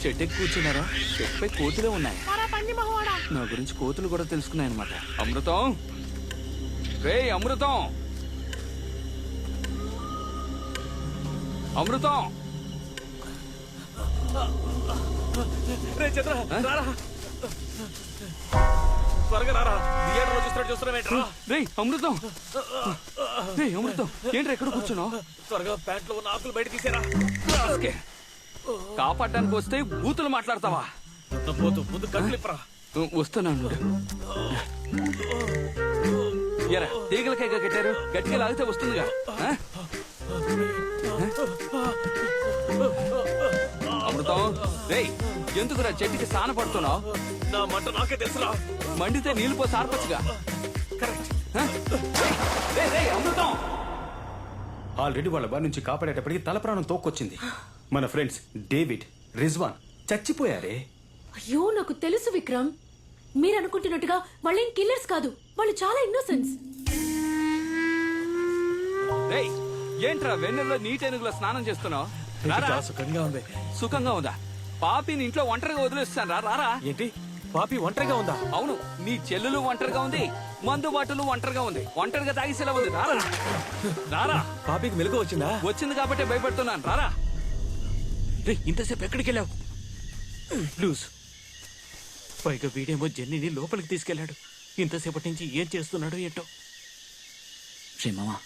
చెట్టుకి కూర్చున్నారా? చెట్టుపై కోతులే ఉన్నాయి. నా గురించి కోతులు కూడా తెలుసుకున్నాయన్నమాట. అమృతం, రేయ్ అమృతం, అమృతం. రే చంద్ర, రారా. త్వరగా రారా. థియేటర్లో చూస్తున్నావేంట్రా? రేయ్ అమృతం, రేయ్ అమృతం, ఏంట్రా ఎక్కడ కూర్చున్నావు? త్వరగా ప్యాంట్లో ఉన్న ఆకులు బయట తీసేరా. కాపాడడానికి వస్తే బూతులు మాట్లాడతావా? పోతూ ముందు కట్లిప్పరా. వస్తున్నాను. ఎరా తీగలకైగా కట్టారు, గట్టిగా లాగితే వస్తుందిగా. ఆ? అమృతం, రేయ్ ఎందుకురా చెట్టుకి సాన పడుతున్నావు? నా మంట నాకే తెలుసురా. మండితే నీళ్లు పోసి ఆర్పచ్చుగా. కరెక్ట్. అమృతం, ఆల్రెడీ వాళ్ళ బారి నుంచి కాపాడేటప్పటికి తల ప్రాణం తోక్కొచ్చింది. మన ఫ్రెండ్స్ డేవిడ్, రిజ్వాన్ చచ్చిపోయారే. అయ్యో నాకు తెలుసు విక్రమ్, మీరు అనుకుంటున్నట్టుగా వాళ్ళేం కిల్లర్స్ కాదు, వాళ్ళు చాలా ఇన్నోసెన్స్. రేయ్ ఏంట్రా వెన్నెల్లో నీటెనుగులో స్నానం చేస్తున్నావు? చాలా సుఖంగా ఉంది. సుఖంగా ఉందా? పాపిని ఇంట్లో ఒంటరిగా వదిలేస్తాను రారా. ఏంటి పాపి ఒంటరిగా ఉందా? అవును, నీ చెల్లెలు ఒంటరిగా ఉంది, మందు బాటలు ఒంటరిగా ఉంది, ఒంటరిగా తాగిసేలా ఉంది. రారా రారా. పాపికి మెలకు వచ్చిందా? వచ్చింది కాబట్టి భయపడుతున్నాను. రారా. రే ఇంతసేపు ఎక్కడికి వెళ్ళావు? లూజ్. పైగా వీడేమో జెన్నీని లోపలికి తీసుకెళ్లాడు. ఇంతసేపటి నుంచి ఏం చేస్తున్నాడో ఏంటో. రే మామా,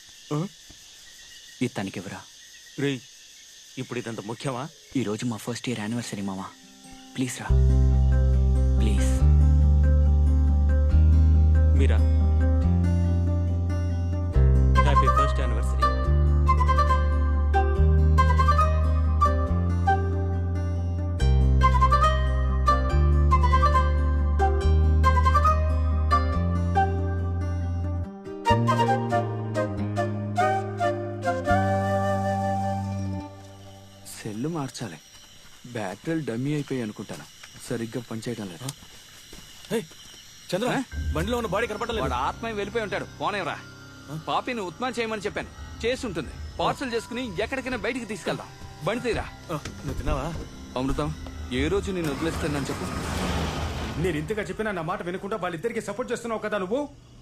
ఇది తనకివ్వరా. రే ఇప్పుడు ఇదంత ముఖ్యమా? ఈ రోజు మా ఫస్ట్ ఇయర్ యానివర్సరీ మామా, ప్లీజ్ రా please. Meera, happy first anniversary. Cell మార్చాలి, బ్యాటరీలు డమ్మీ అయిపోయి అనుకుంటాను, సరిగ్గా పనిచేయడం లేదు. చంద్ర, బండిలో ఉన్న బాడీ కనపడలేదు. వాడు ఆత్మ వెళ్ళిపోయి ఉంటాడు. పోనేవరా. పాపిని ఉత్మాన్ చేయమని చెప్పాను, చేస్తుంటుంది. పార్సల్ చేసుకుని ఎక్కడికైనా బయటికి తీసుకెళ్దాం. బండి తీరా. నువ్వు తిన్నావా? అమృతం, ఏ రోజు నేను వదిలేస్తానని చెప్పు. నేను ఇంతగా చెప్పినా నా మాట వినకుండా వాళ్ళిద్దరికి సపోర్ట్ చేస్తున్నావు కదా నువ్వు.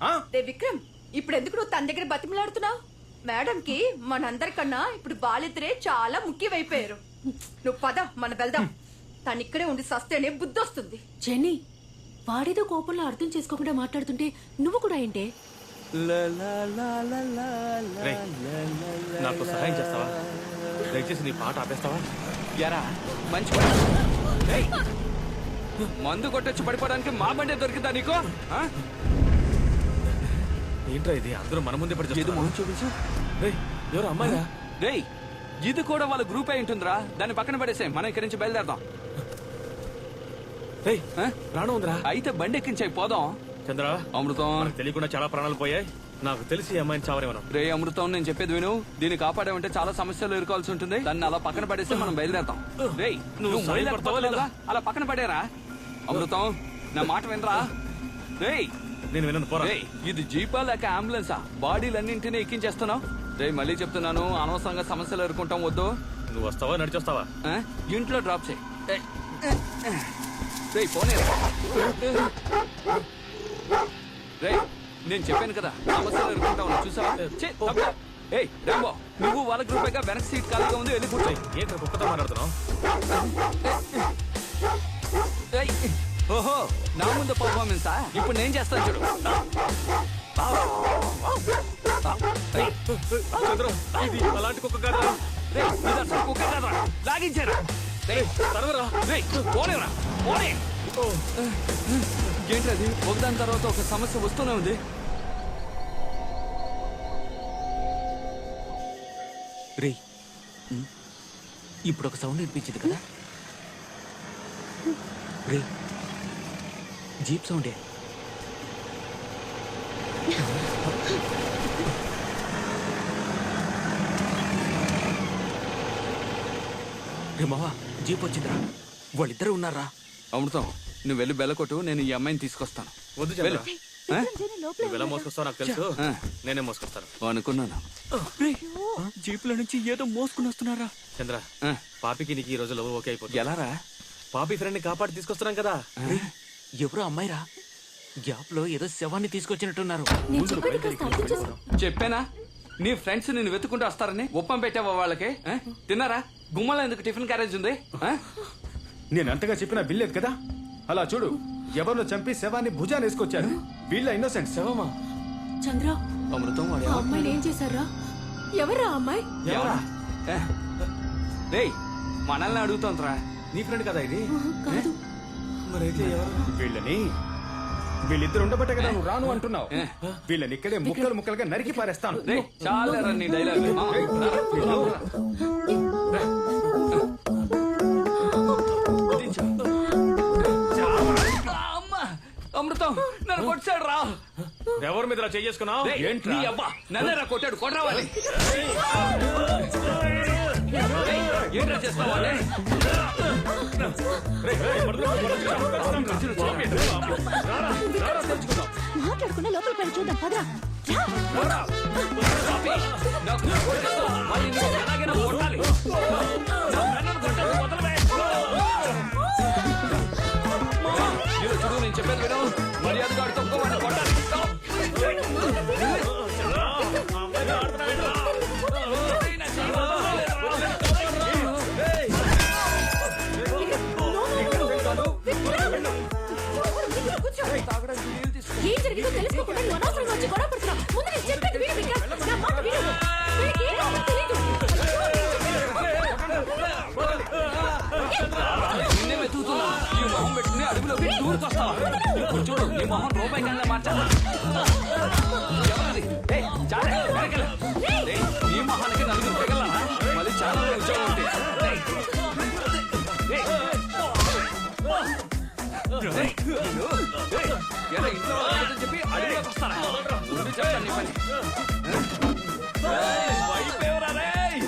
ఆ? రే విక్రమ్, ఇప్పుడు ఎందుకు నువ్వు తన దగ్గర బతిమలాడుతున్నావు? మేడం కి మనందరికన్నా ఇప్పుడు బాలిద్దరే చాలా ముఖ్యమైపోయారు. నువ్వు పద, మన వెళ్దాం. తను ఇక్కడే ఉండి సస్తేనే బుద్ధి వస్తుంది. జెన్నీ, వాడేదో కోపంలో అర్థం చేసుకోకుండా మాట్లాడుతుంటే నువ్వు కూడా ఏంటే? రేయ్, నాకు సహాయం చేస్తావా? దయచేసి నీ పాట ఆపేస్తావా? ఎరా మంచి పని. ఏయ్, మందు కొట్టొచ్చి పడిపోవడానికి మా బండే దొరికిందా నీకు? ఆ? ఏంట్రా ఇది? అందరూ మన ముందే పడి ఏదో చేస్తున్నారు. మొహం చూపించు. రేయ్, ఎవరు అమ్మాయిరా? రేయ్, ఇది కూడా వాళ్ళ గ్రూప్ అయి ఉంటుందిరా. దాన్ని పక్కన పడేసే, మనం ఇక్కడి నుంచి బయలుదేరదాం. రేయ్, ఆ? ప్రాణం ఉందిరా. అయితే బండి ఎక్కించాయి, పోదాం. చంద్ర, అమృతం, మనకు తెలియకుండా చాలా ప్రాణాలు పోయాయి. నాకు తెలిసి ఈ అమ్మాయిని చావరేమను. రే అమృతం, నేను చెప్పేది విను. దీన్ని కాపాడామంటే చాలా సమస్యలు ఎదుర్కోవాల్సి ఉంటుంది. దాన్ని అలా పక్కన పడేస్తే మనం బయలుదేరతాం. రేయ్, నువ్వు సాయపడతావా లేదా? అలా పక్కన పడేరా. అమృతం, నా మాట వినరా. రేయ్, నేను వినను, పోరా. రేయ్, ఇది జీపా లేక అంబులెన్సా? బాడీలన్నింటినీ ఎక్కించేస్తున్నావు. రేయ్, మళ్ళీ చెప్తున్నాను, అనవసరంగా సమస్యలు ఎదుర్కొంటాం వద్దు. నువ్వు వస్తావా నడిచొస్తావా? ఆ? ఇంట్లో డ్రాప్ చేయి. రేయ్, పోనీ. రేయ్, నేను చెప్పాను కదా, సమస్యలు ఎదుర్కొంటావు. చూసావా? ఏయ్ రాంబో, నువ్వు వాళ్ళ గ్రూపేగా వెనక సీట్ ఖాళీగా ఉంది, వెళ్ళి కూర్చోయి. ఏంట్రా కుక్కతో మాట్లాడుతున్నావు? ఏయ్, ఓహో, నా ముందు పర్ఫార్మెన్సా? ఇప్పుడు నేను చేస్తాను చూడు. ఏయ్, చంద్ర, ఇది అలాంటి కుక్క కాదురా. రేయ్, ఇది అసలు కుక్క కాదురా. లాగించారా? రేయ్, తడవరా. రేయ్, పోనేరా, పోనే. ఏంటది? ఒకదాని తర్వాత ఒక సమస్య వస్తూనే ఉంది. రే ఇప్పుడు ఒక సౌండ్ వినిపించింది కదా? రే, జీప్ సౌండే. రే మావా, జీప్ వచ్చిందిరా. వాళ్ళిద్దరూ ఉన్నారా? అమృతం, నువ్వు వెళ్ళి బెల్లకొట్టు, నేను ఈ అమ్మాయిని తీసుకొస్తాను. వద్దు చంద్ర, వెళ్ళు. ఆ? నువ్వు ఎలా మోసుకొస్తావు నాకు తెలుసు. ఆ. నేనే మోసుకొస్తాను. అనుకున్నాను. జీపుల నుంచి ఏదో మోసుకుని వస్తున్నారా? చంద్ర, ఆ, పాపికి నీకు ఈ రోజు లవ్ ఓకే అయిపోతుంది. ఎలారా? పాపి ఫ్రెండ్ ని కాపాడి తీసుకొస్తున్నాం కదా. ఎవరో అమ్మాయిరా, గ్యాప్ లో ఏదో శవాన్ని తీసుకొచ్చినట్టున్నారు. నేను చెప్పేది కాస్త అర్థం చేసుకో. చెప్పానా నీ ఫ్రెండ్స్ నిన్ను వెతుకుంటూ వస్తారని? ఉప్పం పెట్టావా వాళ్ళకి? ఆ? తిన్నారా? గుమ్మలో ఎందుకు టిఫిన్ క్యారేజ్ ఉంది? ఆ? నేను అంతగా చెప్పినా బిల్లేదు కదా. అలా చూడు, ఎవరినో చంపి శవాన్ని భుజాన్ని వేసుకొచ్చారు. వీళ్ళ ఇన్నోసెంట్. శవమా? చంద్ర, అమృతం, వాడు ఆ అమ్మాయిని ఏం చేశారా? ఎవర్రా ఆ అమ్మాయి? ఎవరా? రేయ్, మనల్ని అడుగుతోందిరా. నీ ఫ్రెండ్ కదా ఇది? కాదు, మరైతే ఎవరు? వీళ్ళని వీళ్ళిద్దరు ఉండబట్టే కదా నువ్వు రాను అంటున్నావు. వీళ్ళని ఇక్కడే ముక్కలు ముక్కలుగా నరికి పారేస్తాను. రేయ్, చాలేరా నీ డైలాగ్. అమృతం నన్ను కొట్టాడు రా. ఎవరి మీద చేసుకున్నావు? రేయ్, నీ అబ్బా నన్నేరా కొట్టాడు, కొట్టరావాలి. ఏంట్రా చేస్తావా? మాట్లాడుకున్న లోపల పడి చూద్దాం పదా. చూడు నేను చెప్పేది విను. మర్యాదగా ఆడితో ఒక్కవాడిని కొట్టాలి. ఏం జరిగిందో తెలుసుకోకుండా నువ్వు అనవసరంగా వచ్చి గొడవ పడుతున్నావు. ముందు నేను చెప్పేది విను విక్రమ్. నా మాట విను. వీడికి ఏం కావాలో తెలీదు. నిన్నే వెతుకుతున్నా. ఈ మొహం పెట్టుకుని అడుగులోకి దూరుకొస్తావా? ఇప్పుడు చూడు నీ మొహం రూపాయి కన్నా మార్చాలా? ఎవరది? ఏయ్, చాలే, వెనకెళ్ళు. ఏయ్, ఈ మొహానికి నలుగురు పెగలనా? మళ్ళీ చాలా ఉద్యోగం ఉంది. ఏయ్, ఎలా ఇంట్లో వాళ్ళని చెప్పి అడుగులోకి వస్తారా? ముందు చెప్తాను నీ పని. వైపేవరా రేయ్?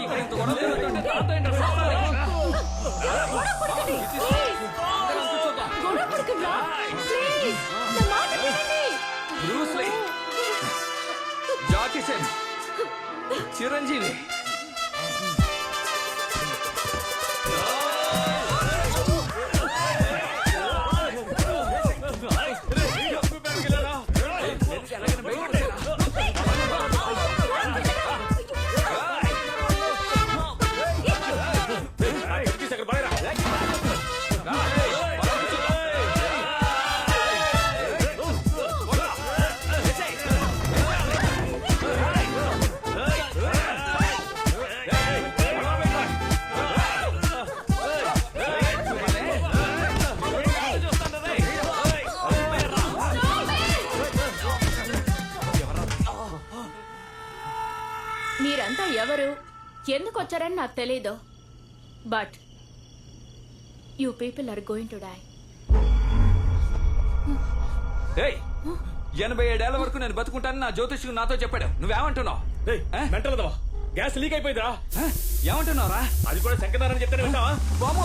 ఇక్కడ ఇంత గొడవ జరుగుతుంటే దాంతో ఏంటో గొడవ పడకండ్రా. ప్లీజ్, నా మాట వినండి. Bruce Lee, Jackie Chan, Chiranjeevi. మీరంతా ఎవరు, ఎందుకు వచ్చారని నాకు తెలీదు. But you people are going to die. 87 ఏళ్ల వరకు నేను బతుకుంటానని నా జ్యోతిష్కుడు నాతో చెప్పాడు. నువ్వేమంటున్నావు? మెంటలదవా, గ్యాస్ లీక్ అయిపోయిందిరా. ఏమంటున్నావురా? అది కూడా శంకదారని చెప్తాను వింటావా? బాము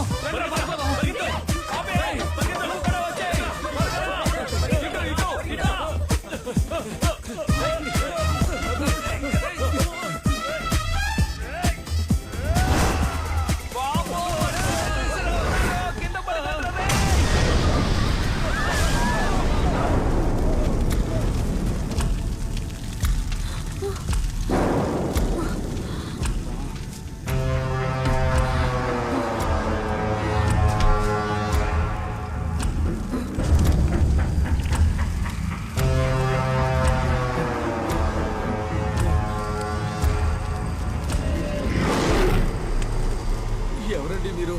ఎవరండి మీరు?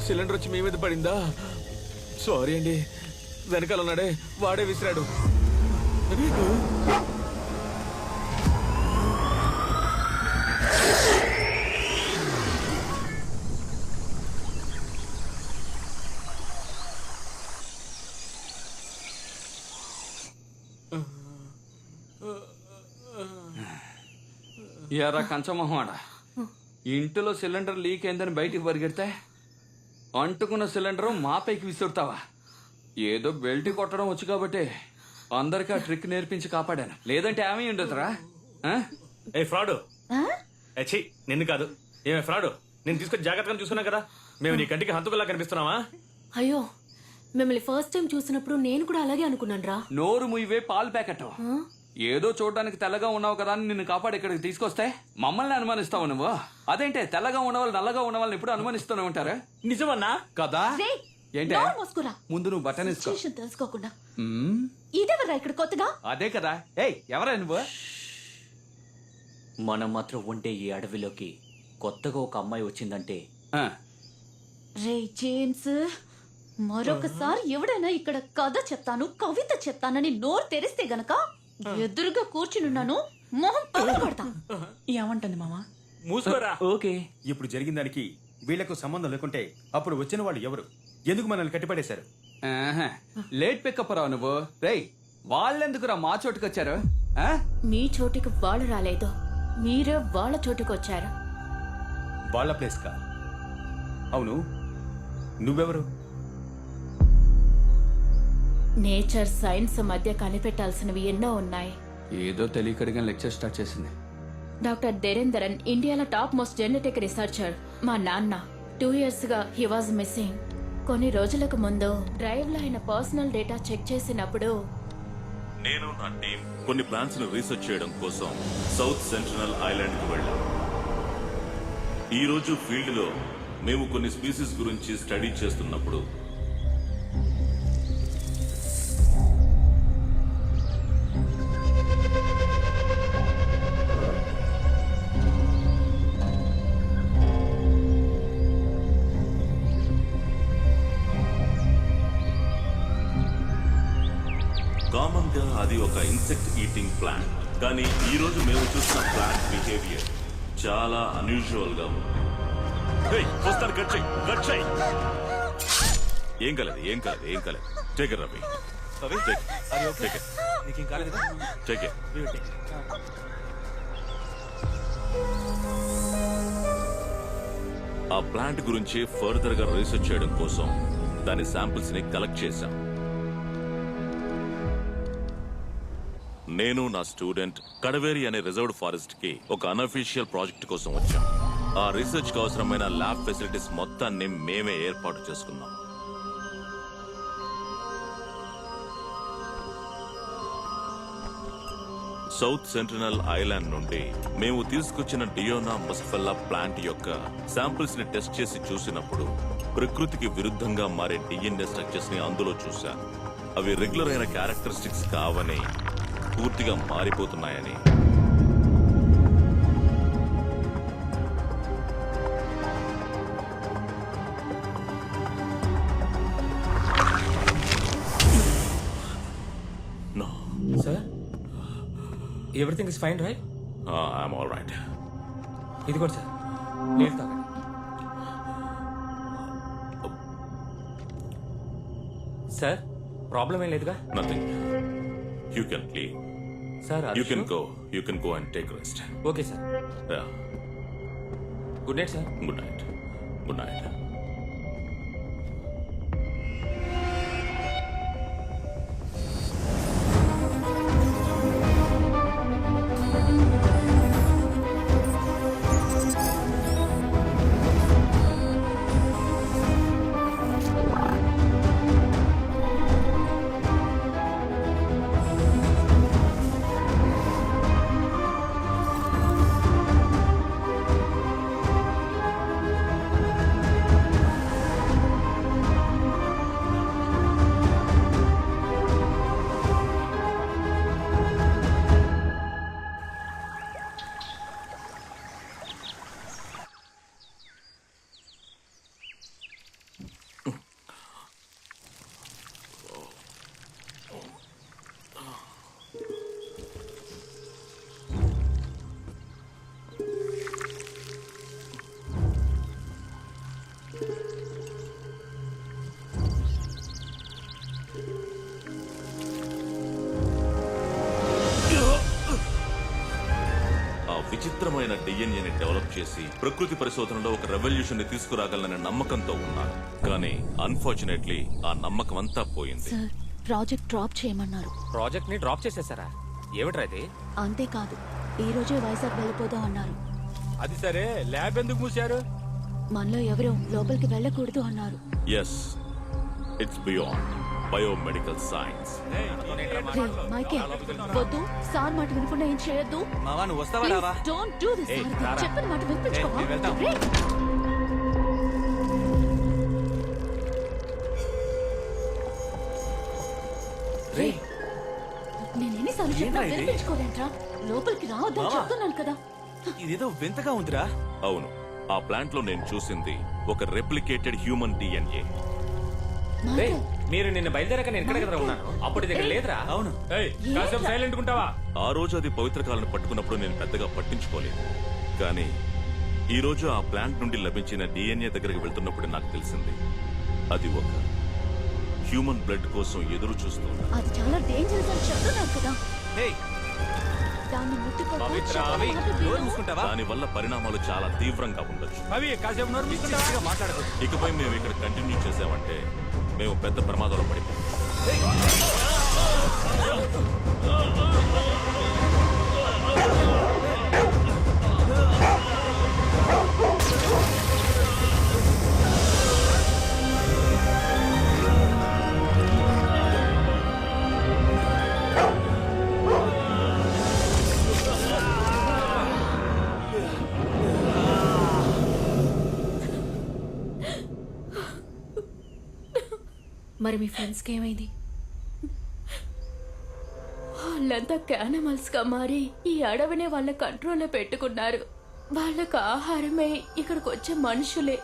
సిలిండర్ వచ్చి మీ మీద పడిందా? సారీ అండి, వెనకాల ఉన్నాడే వాడే విసిరాడు. ఎరా కంచమొహమాడ, ఇంటిలో సిలిండర్ లీక్ అయిందని బయటికి పరిగెడితే అంటుకున్న సిలిండర్ మా పైకి విసురుతావా? ఏదో బెల్ట్ కొట్టడం వచ్చు కాబట్టి అందరికి ఆ ట్రిక్ నేర్పించి కాపాడాను. లేదంటే ఏమీ ఉండదురా. ఏ ఫ్రాడ్, నిన్ను కాదు. ఏమే ఫ్రాడ్, నేను తీసుకొని జాగ్రత్తగా చూసుకున్నా కదా. మేము నీ కంటికి హంతుకులా కనిపిస్తున్నావా? అయ్యో, మిమ్మల్ని ఫస్ట్ టైం చూసినప్పుడు నేను కూడా అలాగే అనుకున్నాను రా. నోరు ముయ్యవే పాలు ప్యాకెట్. ఏదో చూడడానికి తెల్లగా ఉన్నావు కదా అని నిన్ను కాపాడి ఇక్కడికి తీసుకొస్తే మమ్మల్ని అనుమానిస్తావు నువ్వు. అదేంటే తెల్లగా ఉన్నవాళ్ళు నల్లగా ఉన్న వాళ్ళని ఎప్పుడు అనుమానిస్తూనే ఉంటారా? నిజమన్నా? కదా ఏంటే? మోసుకురా. ముందు నువ్వు బట్టన్ వేసుకో. తెలుసుకోకుండా ఇదేవరా ఇక్కడ కొత్తగా? అదే కదా. ఏయ్ ఎవరా నువ్వు? మనం మాత్రం ఉండే ఈ అడవిలోకి కొత్తగా ఒక అమ్మాయి వచ్చిందంటే ఆ, రే జేమ్స్, మరొకసారి ఎవడైనా ఇక్కడ కథ చెప్తాను కవిత చెప్తానని నోరు తెరిస్తే గనక ఎదురుగా కూర్చునున్నాను మొహం పగలగొడతా. ఏమంటుంది మామా? మూసుకోరా. ఓకే. ఇప్పుడు జరిగిన దానికి వీళ్లకు సంబంధం లేకుంటే అప్పుడు వచ్చిన వాళ్ళు ఎవరు? ఎందుకు మనల్ని కట్టిపడేశారు? ఆహా. లేట్ పికప్ రావు నువ్వు. రేయ్, వాళ్ళెందుకురా మా చోటుకొచ్చారు? ఆ? మీ చోటికి వాళ్ళు రాలేదు, మీరే వాళ్ళ చోటికి వచ్చారు. వాళ్ళ ప్లేస్ కా? అవును, నువ్వెవరు? నేచర్ సైన్స్ మధ్య కనిపెట్టాల్సినవి ఎన్నో ఉన్నాయి. ఏదో తెలియకడిగా లెక్చర్ స్టార్ట్ చేసింది. డాక్టర్ దేరేందరన్ ఇండియాలో టాప్ మోస్ట్ జెనెటిక్ రీసెర్చర్. మా నాన్న 2 years గా హీ వాజ్ మిస్సింగ్. కొన్ని రోజులకు ముందు డ్రైవ్ లో ఆయన పర్సనల్ డేటా చెక్ చేసినప్పుడు నేను నా టీం కొన్ని ప్లాన్స్ ను రీసెర్చ్ చేయడం కోసం సౌత్ సెంట్రల్ ఐలాండ్ కు వెళ్ళాం. ఈ రోజు ఫీల్డ్ లో మేము కొన్ని స్పీసీస్ గురించి స్టడీ చేస్తున్నప్పుడు కామన్ గా అది ఒక ఇన్సెక్ట్ ఈటింగ్ ప్లాంట్. కానీ ఈ రోజు మేము చూసిన ప్లాంట్ బిహేవియర్ చాలా అన్యూజువల్ గా ఉంది. వస్తాను, కట్ చేయి, కట్ చేయి. ఏం కాలేదు, ఏం కాలేదు, ఏం కాలేదు. Take it Ravi, take it. ఆ ప్లాంట్ గురించి ఫర్దర్ గా రీసెర్చ్ చేయడం కోసం దాని శాంపిల్స్ ని కలెక్ట్ చేశాం. నేను నా స్టూడెంట్ కడవేరి అనే రిజర్వ్డ్ ఫారెస్ట్ కి ఒక అన్అఫీషియల్ ప్రాజెక్ట్ కోసం వచ్చాం. ఆ రీసెర్చ్ కి అవసరమైన ల్యాబ్ ఫెసిలిటీస్ మొత్తాన్ని మేమే ఏర్పాటు చేసుకున్నాం. సౌత్ సెంట్రల్ ఐలాండ్ నుండి మేము తీసుకొచ్చిన డియోనా మస్ఫెల్లా ప్లాంట్ యొక్క శాంపిల్స్ ని టెస్ట్ చేసి చూసినప్పుడు ప్రకృతికి విరుద్ధంగా మారే డిఎన్ఏ స్ట్రక్చర్స్ ని అందులో చూశాను. అవి రెగ్యులర్ అయిన క్యారెక్టరిస్టిక్స్ కావని, పూర్తిగా మారిపోతున్నాయని. No. Sir, everything is fine right? I'm all right. ఇది కూడా సార్, నీళ్ళు తాగండి. సార్, ప్రాబ్లం ఏం లేదుగా? Nothing. You can leave. Sir, You can go. You can go and take rest. Okay sir. Yeah. Good night sir. Good night. Good night. విచిత్రమైన డిఎన్ఏని develop చేసి ప్రకృతి పరిశోధనలో ఒక రెవల్యూషన్ ని తీసుకురాగలననే నమ్మకంతో ఉన్నాను. కానీ అన్ఫార్చునేట్లీ ఆ నమ్మకం అంతా పోయింది. సార్, ప్రాజెక్ట్ డ్రాప్ చేయమన్నారు. ప్రాజెక్ట్ ని డ్రాప్ చేసేసారా? ఏమిట్రా ఇది? అంతేకాదు, ఈ రోజే వైజాగ్ వెళ్ళిపోదాం అన్నారు. అది సరే, ల్యాబ్ ఎందుకు మూసారు? మనలో ఎవరూ లోపలికి వెళ్ళకూడదు అన్నారు. Yes, it's beyond biomedical science. Ray Michael, వద్దు, సార్ మాట వినకుండా ఏం చేయొద్దు. మావా, నువ్వు వస్తావా రావా? Don't do this. చెప్పిన మాట వినిపించుకోవా? నేను వెళ్తాం. రే, రే, నేను ఎన్నిసార్లు చెప్పినా వినిపించుకోలేంట్రా? లోపలికి రావద్దని చెప్తున్నాను కదా. ఇదేదో వింతగా ఉందిరా. అవును, ఆ ప్లాంట్ లో నేను చూసింది ఒక రెప్లికేటెడ్ హ్యూమన్ డిఎన్ఏ. మీరు నిన్న బయలుదేరాక నేను ఎక్కడ కదా ఉన్నాను అప్పుడు దగ్గర లేదురా. అవును. ఏయ్, కాసేపు సైలెంట్ ఉంటావా? ఆ రోజు అది పవిత్ర కాలను పట్టుకున్నప్పుడు నేను పెద్దగా పట్టించుకోలేదు. కానీ ఈ రోజు ఆ ప్లాంట్ నుండి లభించిన డిఎన్ఏ దగ్గరికి వెళ్తున్నప్పుడు నాకు తెలిసింది అది ఒక హ్యూమన్ బ్లడ్ కోసం ఎదురు చూస్తుంది. అది చాలా డేంజరస్ అని చెప్తున్నారు కదా. దాన్ని పవిత్ర, అవి నోరు మూసుకుంటావా? దాని వల్ల పరిణామాలు చాలా తీవ్రంగా ఉండొచ్చు. అవి కాసేపు నోరు మూసుకుంటావా? మాట్లాడదు. ఇకపై మేము ఇక్కడ కంటిన్యూ చేసామంటే మేము పెద్ద ప్రమాదంలో పడిపోతాం. మరి మీ ఫ్రెండ్స్కి ఏమైంది? వాళ్ళంతా క్యానిమల్స్ గా మారి ఈ అడవిని వాళ్ళ కంట్రోల్లో పెట్టుకున్నారు. వాళ్ళకు ఆహారమే ఇక్కడికి వచ్చే మనుషులే.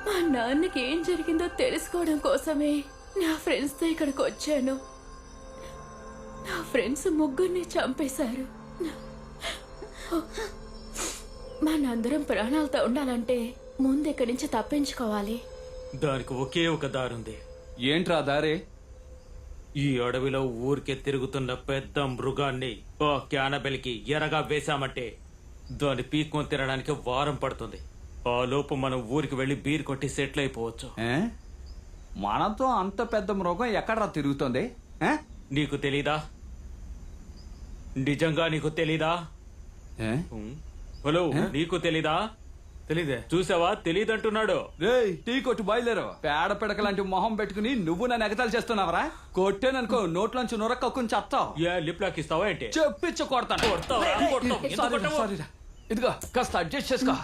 మా నాన్నకి ఏం జరిగిందో తెలుసుకోవడం కోసమే నా ఫ్రెండ్స్ తో ఇక్కడికి వచ్చాను. నా ఫ్రెండ్స్ ముగ్గురిని చంపేశారు. మనందరం ప్రాణాలతో ఉండాలంటే ముందు ఇక్కడి నుంచి తప్పించుకోవాలి. దానికి ఒకే ఒక దారుంది. ఏంట్రా దారే? ఈ అడవిలో ఊరికే తిరుగుతున్న పెద్ద మృగాన్ని ఓ క్యానబెల్కి ఎరగా వేశామంటే దాన్ని పీక్కొని తినడానికి వారం పడుతుంది. ఆ లోపు మనం ఊరికి వెళ్లి బీర్ కొట్టి సెటిల్ అయిపోవచ్చు. మనతో అంత పెద్ద మృగం ఎక్కడరా తిరుగుతుంది? నీకు తెలీదా? నిజంగా నీకు తెలీదా? హలో, నీకు తెలీదా? తెలీదే. చూసావా, తెలీదంటున్నాడు. రేయ్, టీ కొట్టు బయలుదేరు. పేడ పిడక లాంటి మొహం పెట్టుకుని నువ్వు నన్ను ఎగతాలు చేస్తున్నావరా? కొట్టేననుకో నోట్లోంచి నొరక్కని చెప్తావు. ఏ లిప్ లాక్ ఇస్తావా ఏంటి? చెప్పించు కొడతాను. సారీ, ఇదిగో కాస్త అడ్జస్ట్ చేసుకో.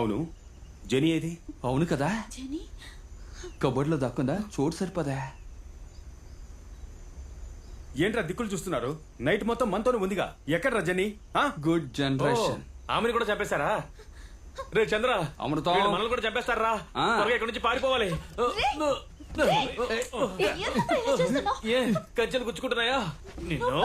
అవును, జెనీ ఏది? అవును కదా, కబోర్డ్లో దక్కుందా? చోటు సరిపోదా? ఏంట్రా దిక్కులు చూస్తున్నారు? నైట్ మొత్తం మనతోనే ఉందిగా. ఎక్కడ్రా జెనీ? Good generation. ఆమెను కూడా చంపేశారా? రే చంద్ర, అమృతం, మనల్ని కూడా చంపేస్తారా? త్వరగా ఇక్కడ నుంచి పారిపోవాలి. ఏ కంచెలు గుచ్చుకుంటున్నాయా నిన్ను?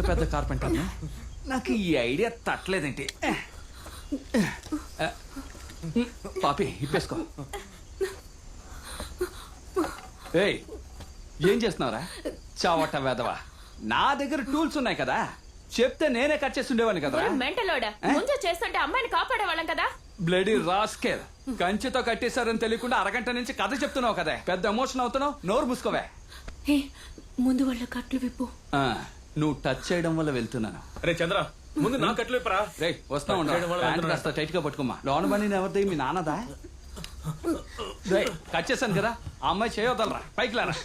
పెద్ద కార్పెంటర్ నాకు ఈ ఐడియా తట్టలేదేంటి. పాపి ఇప్పేసుకో. ఏయ్ ఏం చేస్తున్నావురా చావట వేదవా? నా దగ్గర టూల్స్ ఉన్నాయి కదా, చెప్తే నేనే కట్ చేసి ఉండేవాడిని కదా. మెంటలోడా ముందు చేస్తుంటే అమ్మాయిని కాపాడేవాళ్ళం కదా. బ్లడీ రాస్కేల్, కంచెతో కట్టేశారని తెలియకుండా అరగంట నుంచి కథ చెప్తున్నావు కదా, పెద్ద ఎమోషన్ అవుతున్నావు. నోరు మూసుకోవే. హే ముందు వాళ్ళ కట్లు విప్పు. నువ్వు టచ్ చేయడం వల్ల వెళ్తున్నాను. రే చంద్ర, ముందు నా కట్లు ఇప్పరా. రే వస్తా చేయడం వల్ల ఉండు, వెళ్తున్నాను. కాస్త టైట్ గా పట్టుకోమా. లోన బండి ఎవరిది? మీ నాన్నదా? రే కట్ చేశాను కదా, ఆ అమ్మాయి చేయవదలరా, పైకి లారా.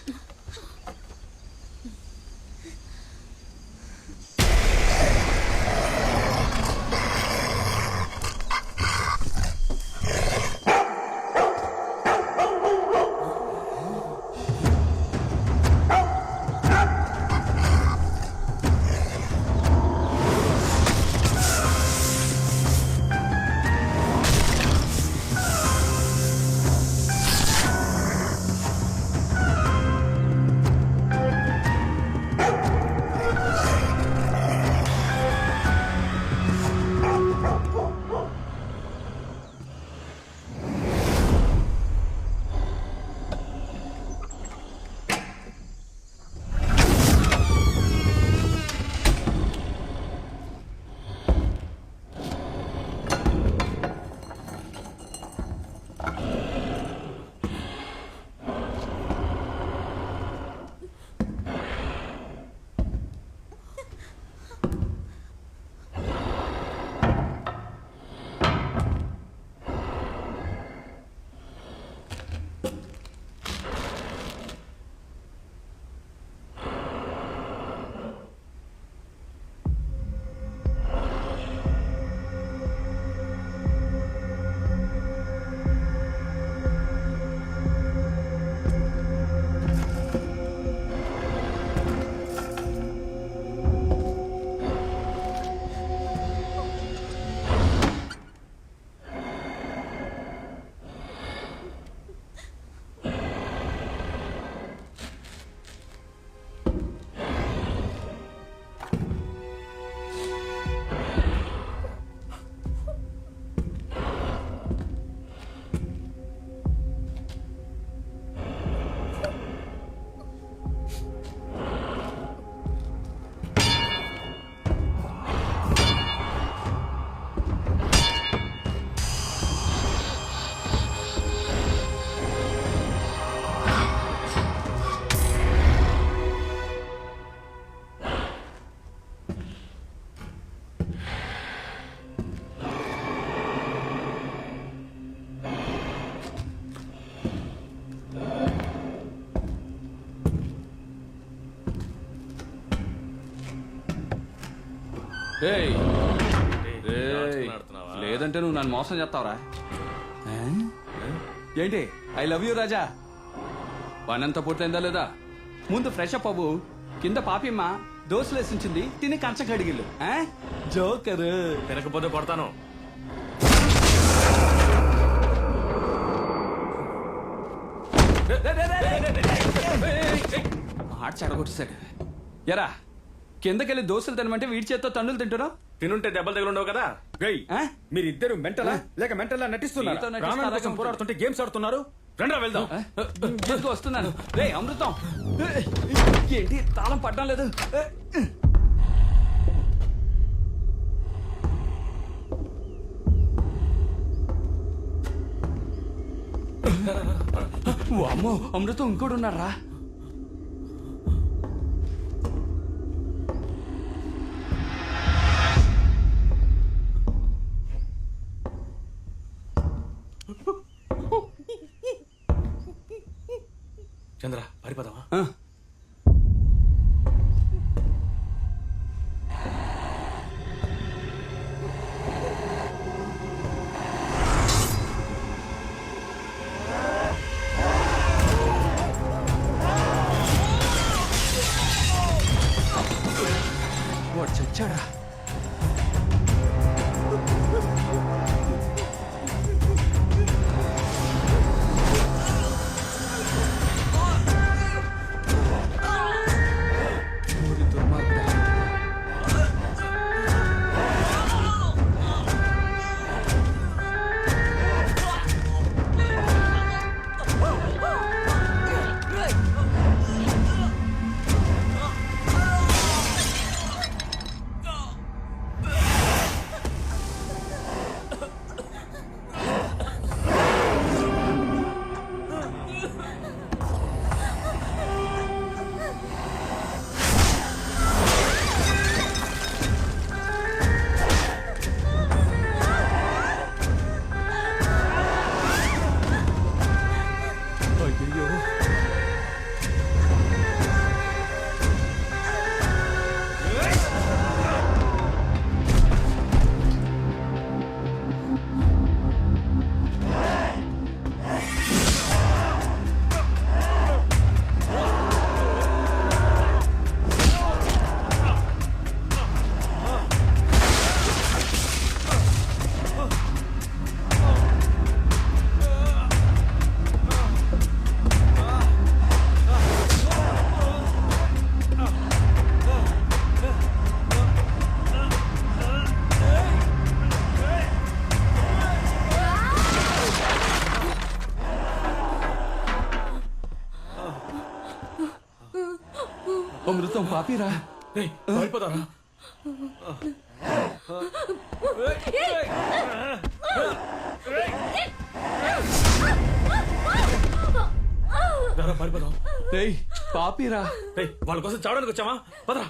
ఏయ్, ఏయ్, లేదంటే నువ్వు నన్ను మోసం చేస్తావురా. ఏంటి ఐ లవ్ యూ రాజా? పనంతా పూర్తయిందా లేదా? ముందు ఫ్రెష్ అప్ అవ్వు. కింద పాపిమ్మ దోశలు వేసించింది, తిని కంచ కడిగిల్లు. జోకరు. తినకపోతే కొడతాను. మాట చెడగొట్టేశాడు. ఎరా కిందకెళ్ళి దోశలు తినమంటే వీడి చేత్తో తన్నులు తింటున్నావు. తినుంటే దెబ్బలు తగులు ఉండవు కదా. మీరిద్దరు మెంటలా లేక మెంటలా నీతో నటిస్తున్నారు? నటిస్తే ప్రాణాల అలాగే కోసం ఉంటుంది. పోరాడుతుంటే గేమ్స్ ఆడుతున్నారు. రండి వెళ్దాం. ఎందుకు వస్తున్నాను? రే అమృతం, ఏంటి తాళం పడ్డం లేదు? అమ్మో అమృతం ఇంకోటి ఉన్నారా? చంద్ర పారిపోదామా? వాడు చచ్చాడా? అమృతం పాపిరా. రేయ్, పారిపోతారా? రారా, పారిపోదాం. రేయ్ పాపిరా. రేయ్, వాళ్ళ కోసం చావడానికి వచ్చావా? పదరా.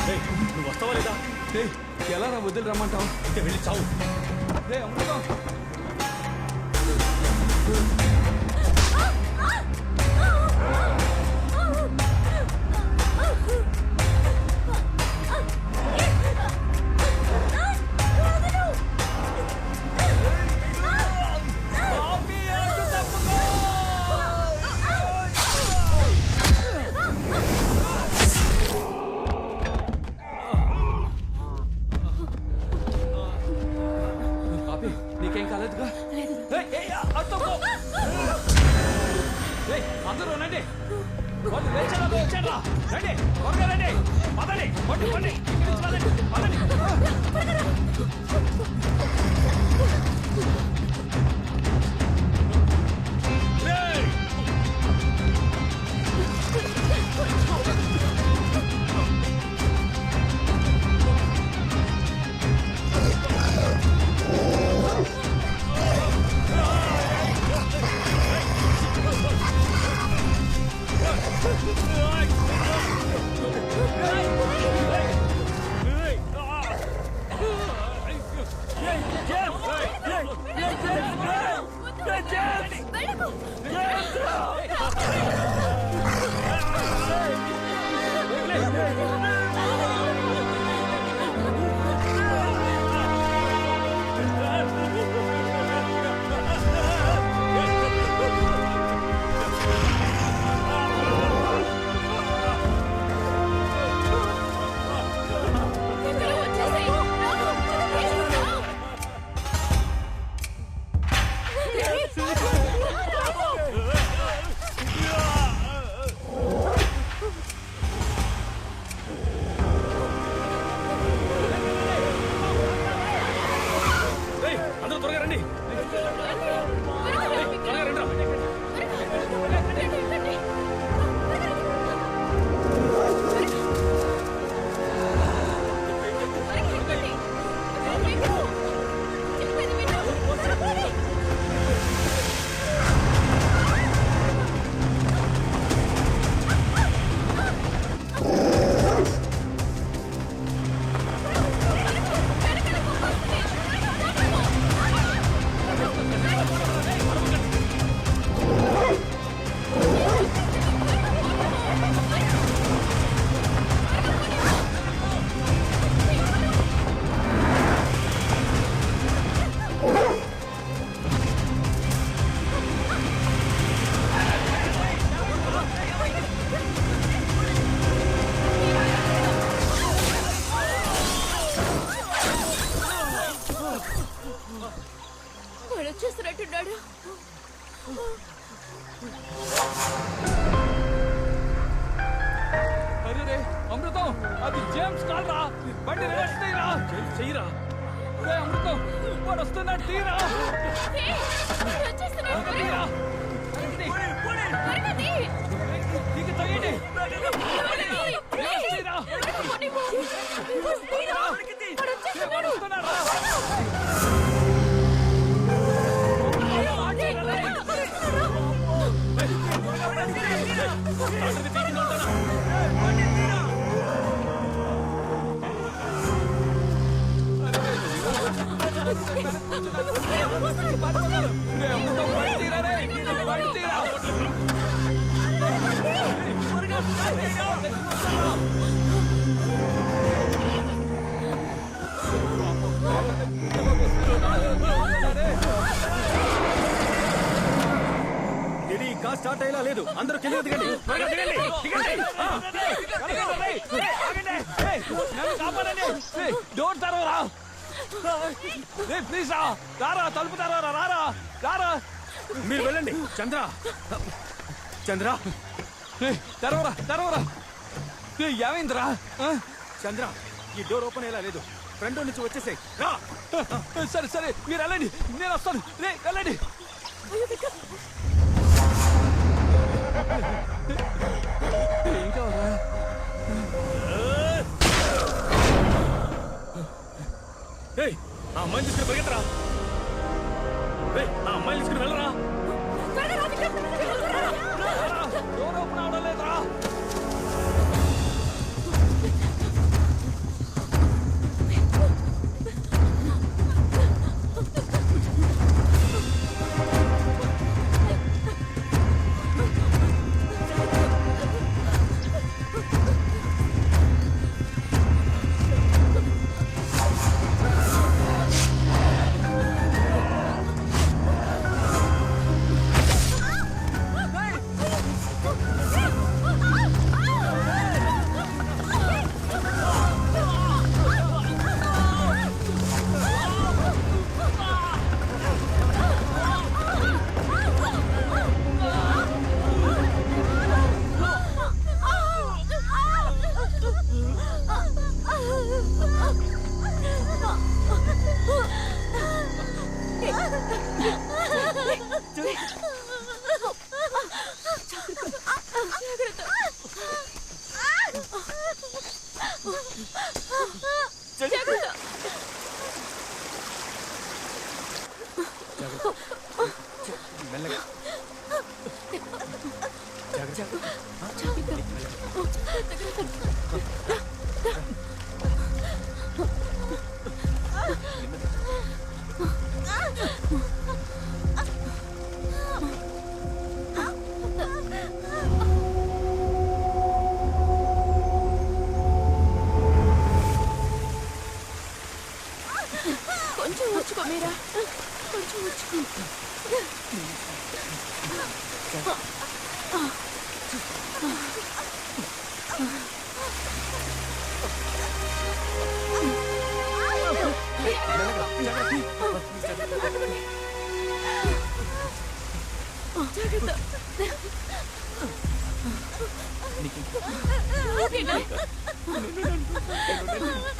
రేయ్, నువ్వు వస్తావా లేదా? రేయ్ ఎలా రా వదిలి రమ్మంటావు? అయితే వెళ్ళి చావు. రే అమృతం. పాపి నీకేం కాలేదుగా? రేయ్, ఏయ్, అర్థం పో. రేయ్, అందరూ రండి. వాళ్ళు లేచారా, లేచారా? రండి, త్వరగా రండి. పదండి, పండి, పండి. ఇక్కడి నుంచి పదండి, పదండి. రేయ్! రేయ్, అందరూ త్వరగా రండి. రేయ్, త్వరగా రండి రా. వాడు వచ్చేస్తున్నట్టున్నాడు. అరే రే అమృతం, అది జేమ్స్ కాల్ రా. బండి రివర్స్ తీరా. చెయ్యిరా. రే అమృతం, వాడు వస్తున్నాడు, తీరా. ఏయ్, వాడు వచ్చేస్తున్నాడు. తీరా. త్వరగా తీ. దిగి తొయ్యండి. ఏయ్, తీరా. తీరా. వాడు వచ్చేస్తున్నాడు. వస్తున్నాడు రా. రే అమృతం, బండి తీరా రే. బండి తీరా. ఇది కార్ స్టార్ట్ అయ్యేలా లేదు. అందరూ కింద దిగండి. త్వరగా దిగండి, దిగండి. నన్ను కాపాడండి. డోర్ తెరవరా. ప్లీజ్ రా. రారా, తలుపు తెరవరా. రారా, రారా. మీరు వెళ్ళండి. చంద్ర, చంద్ర, తెరవరా, తెరవరా. ఏమైందిరా? చంద్ర, ఈ డోర్ ఓపెన్ అయ్యేలా లేదు. ఫ్రంట్ నుంచి వచ్చేసాయి రా. సరే సరే మీరు వెళ్ళండి, నేను వస్తాను. రే వెళ్ళండి. ఏం కావాలా? ఏయ్, ఆ అమ్మాయిని తీసుకుని పరిగెత్తరా. ఏయ్, ఆ అమ్మాయిని తీసుకుని వెళ్ళరా. డోర్ ఓపెన్ అవడం లేదురా. కొంచెం వచ్చుకో మీరా, కొంచెం వచ్చుకో.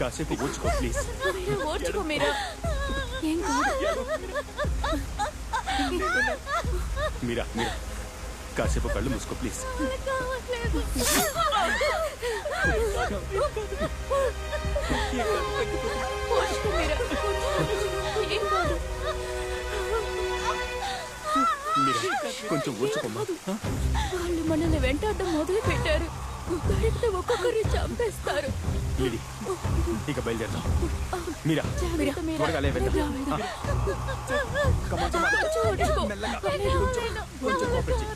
కాసేపు ఓర్చుకో ప్లీజ్. ఓర్చుకో మీరా, ఏం కాదు. మీరా మీరా కాసేపు కళ్ళు మూసుకో ప్లీజ్. ఓర్చుకో మీరా, ఏం కాదు. మీరా కొంచెం ఓర్చుకోమ్మా. వాళ్ళు మనల్ని వెంటాడడం మొదలు పెట్టారు. దొరికితే ఒక్కొక్కరిని చంపేస్తారు. లిడి, ఇక బయలుదేరదాం. మీరా జాగ్రత్త మీరా. త్వరగా వెళ్దాం. కొంచెం ఓర్చుకో. కొంచెం కోపచ్చి.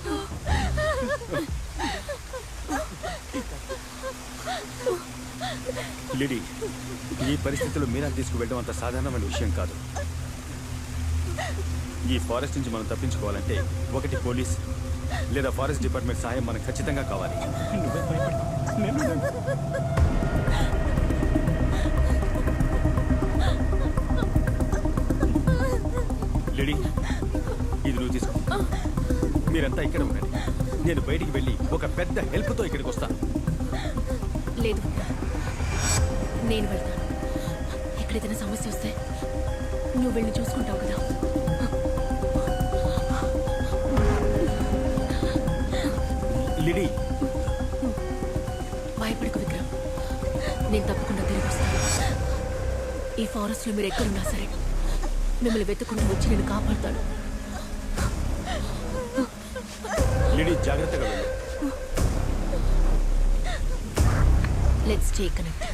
లిడి, ఈ పరిస్థితుల్లో మీరా తీసుకువెళ్ళడం అంత సాధారణమైన విషయం కాదు. ఈ ఫారెస్ట్ నుంచి మనం తప్పించుకోవాలంటే ఒకటి పోలీస్ లేదా ఫారెస్ట్ డిపార్ట్మెంట్ సహాయం మనకు ఖచ్చితంగా కావాలి. లిడి, ఇది నువ్వు తీసుకో. మీరంతా ఇక్కడ ఉండండి. నేను బయటికి వెళ్ళి ఒక పెద్ద హెల్ప్తో ఇక్కడికి వస్తాను. లేదు, నేను వెళ్తాను. ఎక్కడైతే సమస్య వస్తే నువ్వు వెళ్ళి చూసుకుంటావు కదా. లిడి, భయపడకు విక్రమ్, నేను తప్పకుండా తిరిగి వస్తాను. ఈ ఫారెస్ట్లో మీరు ఎక్కడున్నా సరే మిమ్మల్ని వెతుకుంటూ వచ్చి నేను కాపాడుతాను. లిడి జాగ్రత్తగా వెళ్ళు. Let's stay connect.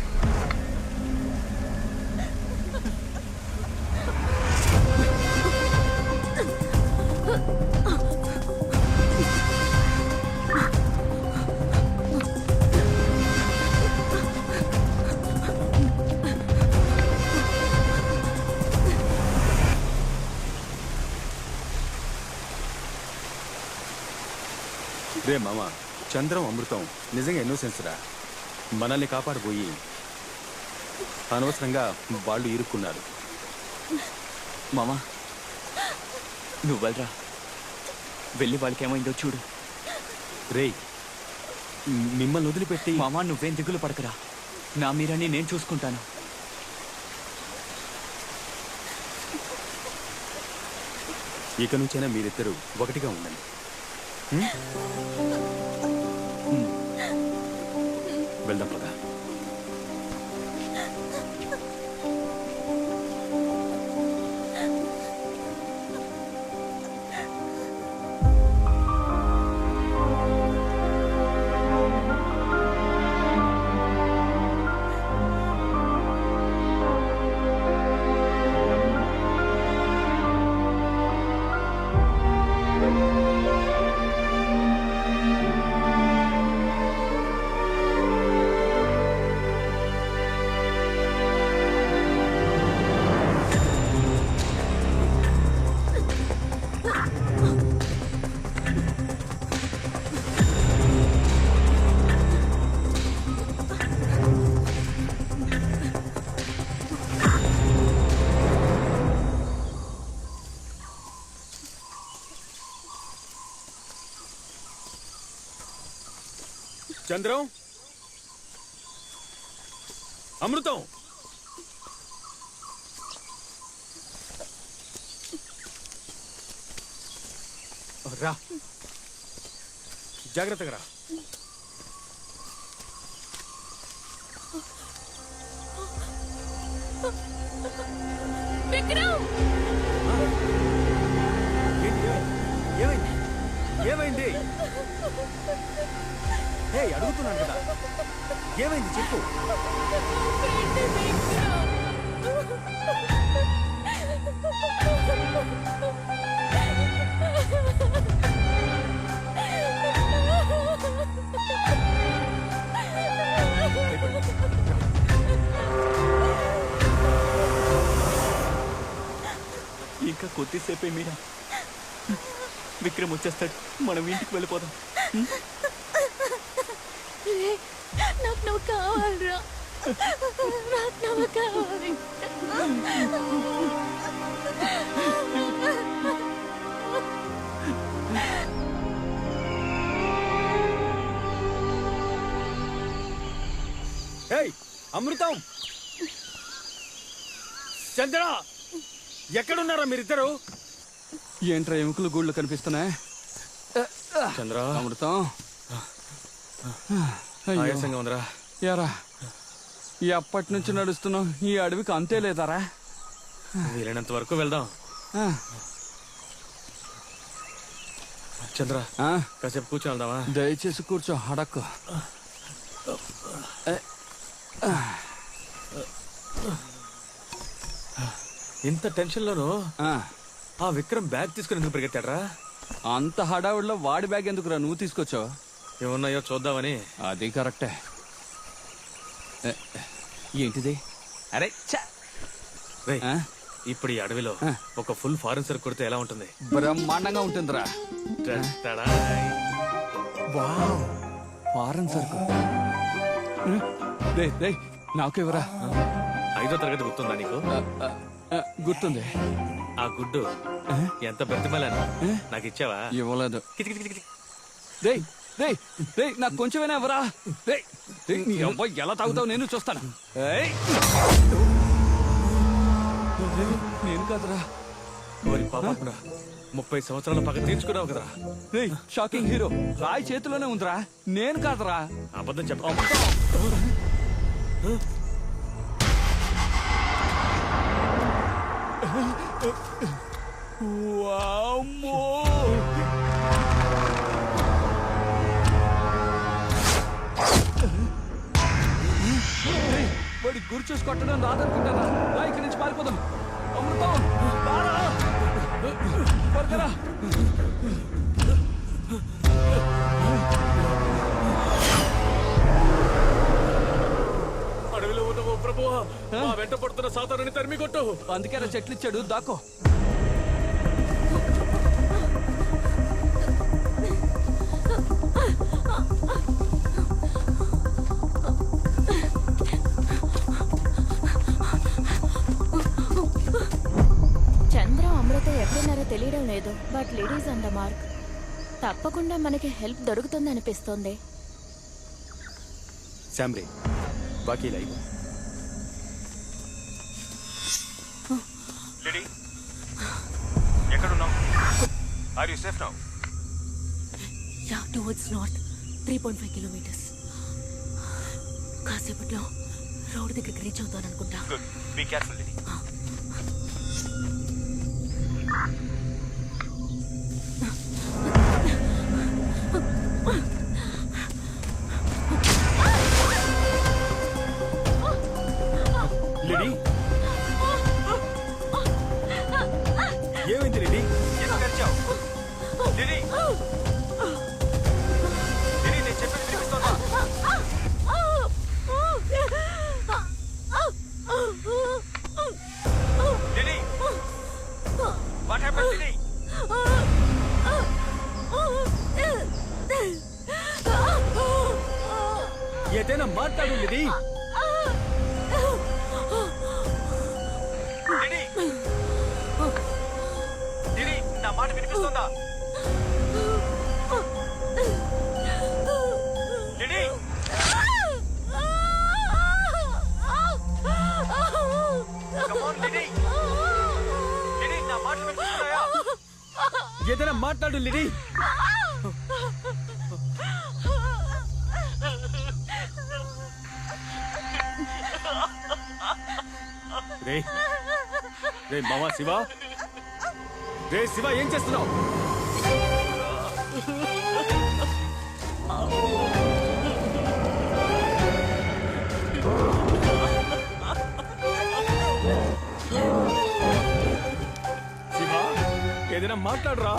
రే మామ, చంద్రం అమృతం నిజంగా ఇన్నోసెన్స్ రా. మనల్ని కాపాడబోయి అనవసరంగా వాళ్ళు ఇరుక్కున్నారు. మామా, నువ్వు వెళ్ళరా, వెళ్ళి వాళ్ళకి ఏమైందో చూడు. రే, మిమ్మల్ని వదిలిపెట్టి మామా, నువ్వేం దిగులు పడకరా. నా మీరాని నేను చూసుకుంటాను. ఇక నుంచైనా మీరిద్దరూ ఒకటిగా ఉండండి. హ్మ్? వెళ్దాం పద. చంద్రం, అమృతం, రా, జాగ్రత్తగా రా. విక్రమ్! ఏమైంది? ఏమైంది? హే, అడుగుతున్నాను కదా, ఏమైంది చెప్పు. ఇంకా కొద్దిసేపే మీరా, విక్రమ్ వచ్చేస్తాడు. మనం ఇంటికి వెళ్ళిపోదాం. నాకు నువ్వు కావాలరా, నాకు నువ్వు కావాలి. అమృతం, చంద్ర, ఎక్కడున్నారా మీరిద్దరు? ఏంట్రా ఎముకలు గూళ్ళు కనిపిస్తున్నాయి? చంద్ర, అమృతం, ఆయాసంగా ఉందిరా. యారా, ఎప్పటి నుంచి నడుస్తున్నావు? ఈ అడవికి అంతే లేదారా? వీలైనంత వరకు వెళ్దాం. చంద్ర, కాసేపు కూర్చొని వెళ్దామా? దయచేసి కూర్చో, అడక్కు. ఇంత టెన్షన్ లోను ఆ విక్రమ్ బ్యాగ్ తీసుకుని ఎందుకు పరిగెత్తాడ్రా? అంత హడావుడిలో వాడి బ్యాగ్ ఎందుకురా నువ్వు తీసుకొచ్చావు? ఏమున్నాయో చూద్దామని. అది కరెక్టే. ఏంటిది? అరే ఇప్పుడు ఈ అడవిలో ఒక ఫుల్ ఫారెన్ సరుకు కొడితే ఎలా ఉంటుంది? బ్రహ్మాండంగా ఉంటుందిరా. ఫారెన్ సరుకు నాకు ఇవ్వరా. 5వ తరగతి గుర్తుందా నీకు? గుర్తుంది. ఆ గుడ్డు ఎంత బ్రతిమలాను నాకు ఇచ్చావా? ఇవ్వలేదు. నాకు కొంచెమైనా ఎవరా? నీ అబ్బాయి ఎలా తాగుతావు నేను చూస్తాను. నేను కాదురా. మరి పాపకుండా 30 సంవత్సరాల పగ తీర్చుకున్నావు కదరా. షాకింగ్ హీరో రాయి చేతిలోనే ఉందిరా. నేను కాదురా. అబద్ధం చెప్ప. వాడి గురి చూసి కొట్టడం రాదనుకుంటారా? రా, ఇక్కడి నుంచి పారిపోదాం. అమృతం, త్వరగా. అడవిలో ఉన్న ఓ ప్రభువా, మా వెంట పడుతున్న సాతానుని తరిమి కొట్టు. అందుకే చెట్లు ఇచ్చాడు, దాకో. చంద్ర, అమృత ఎక్కడున్నారో తెలియడం లేదు. But ladies on the mark. తప్పకుండా మనకి హెల్ప్ దొరుకుతుంది అనిపిస్తుంది. శామ్రీ, బాకీ లైవ్. ఎక్కడున్నావు? Are you safe now? Yeah, towards north 3.5 kilometres. కాసేపట్లో రోడ్ దగ్గరికి రీచ్ అవుతాను అనుకుంటా. Good, be careful Liddy. Liddy, ఏమైంది లిడీ? ఎందుకు అరిచావు? లిడీ, లిడీ, నేను చెప్పేది వినిపిస్తోందా? Liddy, what happened Liddy? ఏదైనా మాట్లాడు లిడీ. లిడీ, లిడీ, నా మాట వినిపిస్తోందా? లిడీ, come on, లిడీ. లిడీ, నా మాటలు వినిపిస్తున్నాయా? ఏదైనా మాట్లాడు లిడీ. రే రే మావా శివ, రే శివ, ఏం చేస్తున్నావు? శివ, ఏదైనా మాట్లాడరా.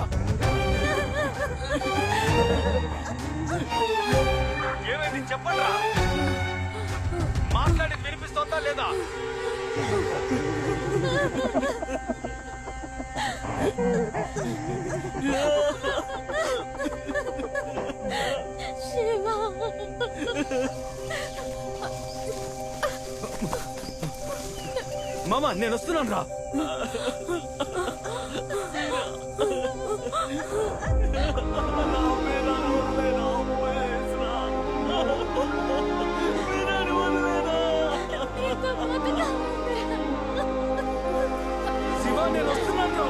ఏమైంది చెప్పండి రా. మాట్లాడి వినిపిస్తోందా లేదా? మామా, నేను వస్తున్నాను రా. శివ, నేను వస్తున్నాను రా.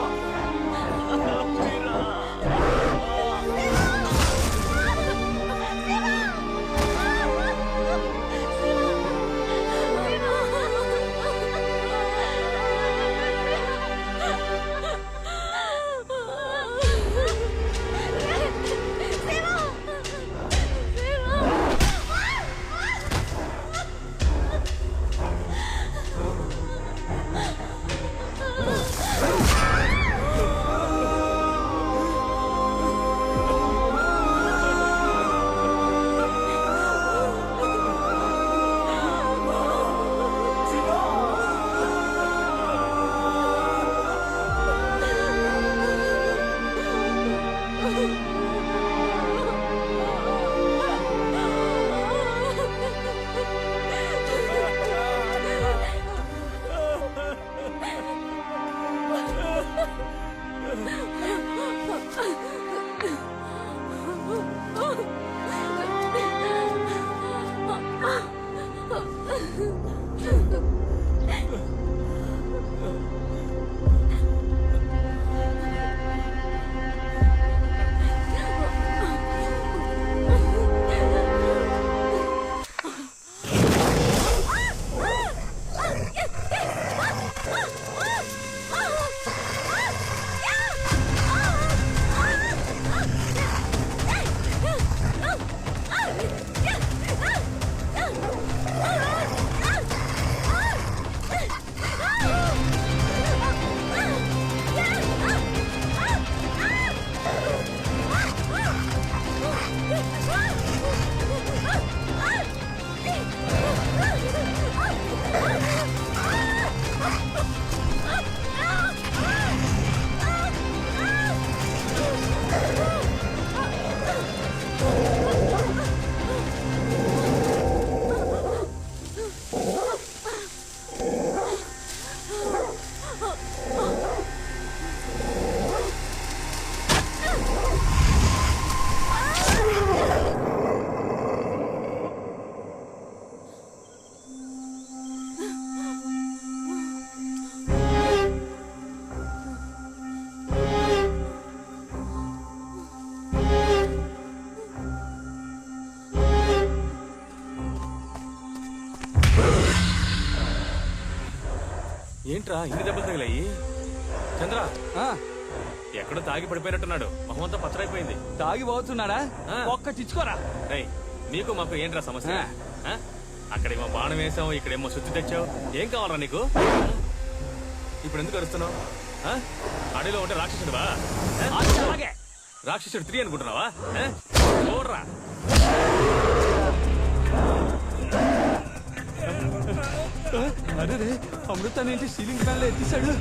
ఏంట్రా ఇన్ని దెబ్బలు తగిలాయి? చంద్ర ఎక్కడో తాగి పడిపోయినట్టున్నాడు. మొహం అంతా పచ్చరైపోయింది. తాగి పోతున్నాడా? ఒక్కటిచ్చుకోరా. రేయ్, నీకు మాకు ఏంట్రా సమస్య? ఆ? అక్కడేమో బాణం వేసావు, ఇక్కడేమో సుత్తి తెచ్చావు. ఏం కావాలరా నీకు? ఇప్పుడు ఎందుకు అరుస్తున్నావు? ఆ? అడవిలో ఉంటే రాక్షసుడువా? అలాగే రాక్షసుడు 3 అనుకుంటున్నావా? చూడరా. అరే రే, అమృతాన్ని ఏంటి సీలింగ్ ఫ్యాన్ లో ఎత్తిసాడు?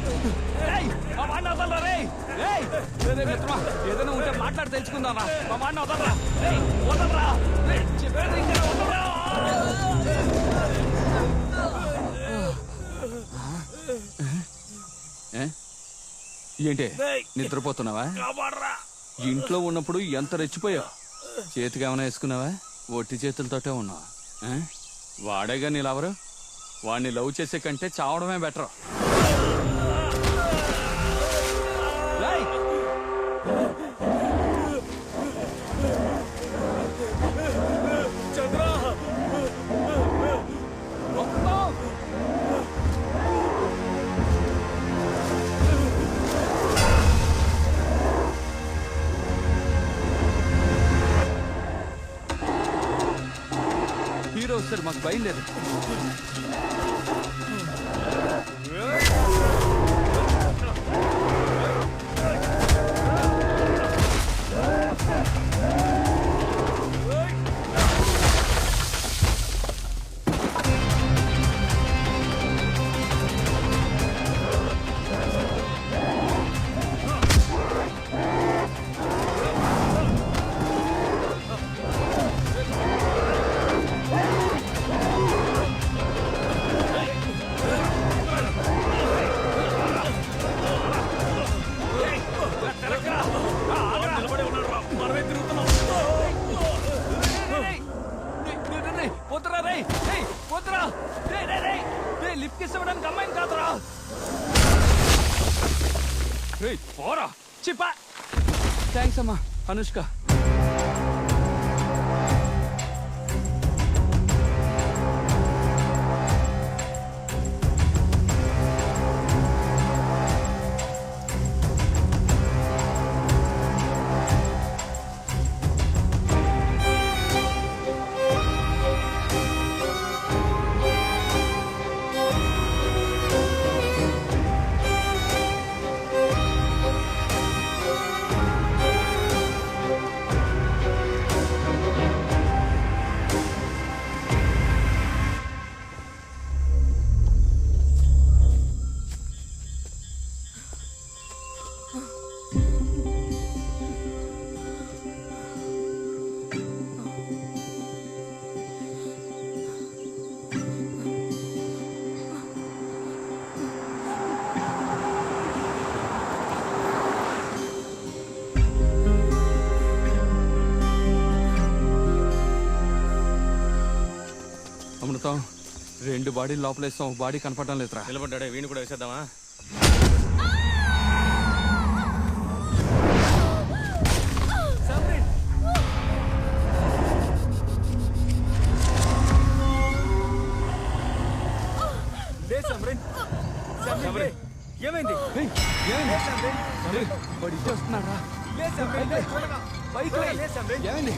ఏదైనా ఉంటే మాట్లాడి తెలుసుకుందారా. మా మాట వదలరా. వదలరా. చెప్పేది ఇంకా వదలరా. ఏంటి నిద్రపోతున్నావా? ఇంట్లో ఉన్నప్పుడు ఎంత రెచ్చిపోయావు. చేతికి ఏమైనా వేసుకున్నావా? ఒట్టి చేతులతోటే ఉన్నావా? వాడేగా నీ లవరు. వాడిని లవ్ చేసే కంటే చావడమే బెటర్. హీరో వస్తారు, మాకు భయం లేదు. లిఫ్ట్ ఇవ్వడానికి అమ్మాయిని కాదురా. పోరా చిప్పా. థ్యాంక్స్ అమ్మా అనుష్క. అమృతం, 2 బాడీ లోపలేస్తాం, బాడీ కనపడడం లేదురా. నిలబడ్డాడే, వీణు కూడా వేసేద్దామా? ఏమైంది? వాడు ఇచ్చే వస్తున్నాడా? ఏమైంది?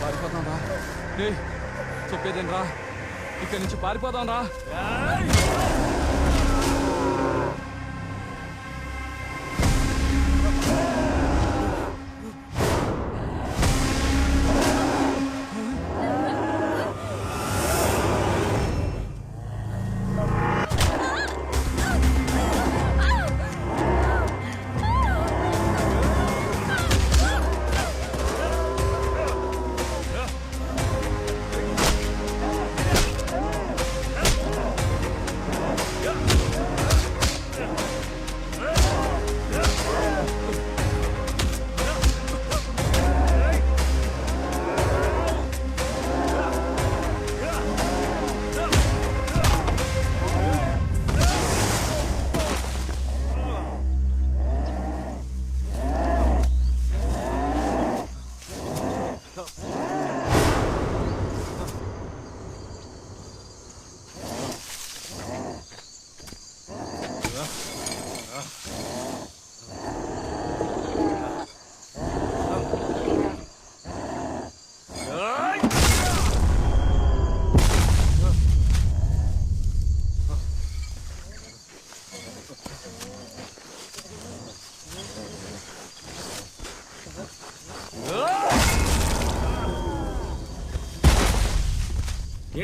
పారిపోతాం రా. చెప్పేదేం రా, ఇక్కడి నుంచి పారిపోదాం రా.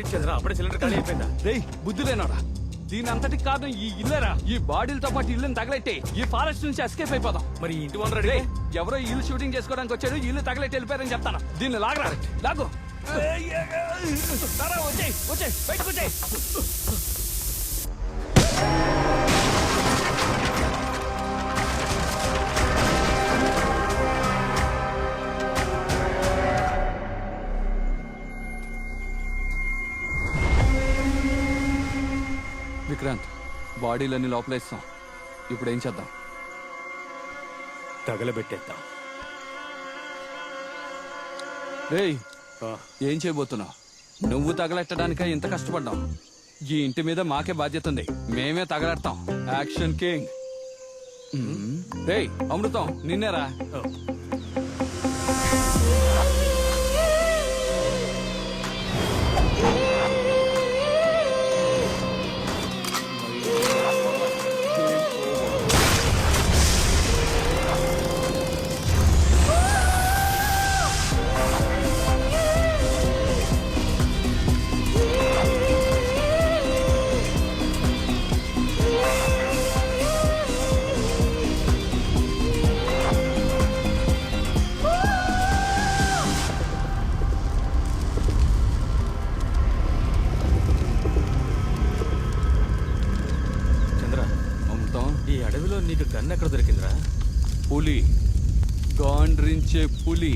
ఏంటి చంద్ర అప్పుడే సిలిండర్ ఖాళీ అయిపోయిందా? రేయ్ బుద్ధి లేనోరా, దీని అంతటికి కారణం ఈ ఇల్లేరా. ఈ బాడీలతో పాటు ఇల్లుని తగలెట్టి ఈ ఫారెస్ట్ నుంచి ఎస్కేప్ అయిపోదాం. మరి ఈ ఇంటి ఓనర్ రేయ్, ఎవరో ఈ ఇల్లు షూటింగ్ చేసుకోవడానికి వచ్చాడు, ఈ ఇల్లు తగలెట్టి వెళ్ళిపోయారని చెప్తాను. దీన్ని లాగరా, లాగు. వచ్చేయ్ వచ్చేయ్, బయటకు వచ్చేయ్. విక్రాంత్, బాడీలన్నీ లోపలేస్తాం. ఇప్పుడు ఏం చేద్దాం? తగలబెట్టేద్దాం. రేయ్, ఏం చేయబోతున్నావు? నువ్వు తగలెట్టడానికే ఇంత కష్టపడ్డాం. ఈ ఇంటి మీద మాకే బాధ్యత ఉంది, మేమే తగలెడతాం. Action king. రేయ్ అమృతం, నిన్నేరా. చంద్ర, అమృతం, ఈ అడవిలో నీకు గన్ ఎక్కడ దొరికిందిరా? పులి, గాండ్రించే పులి.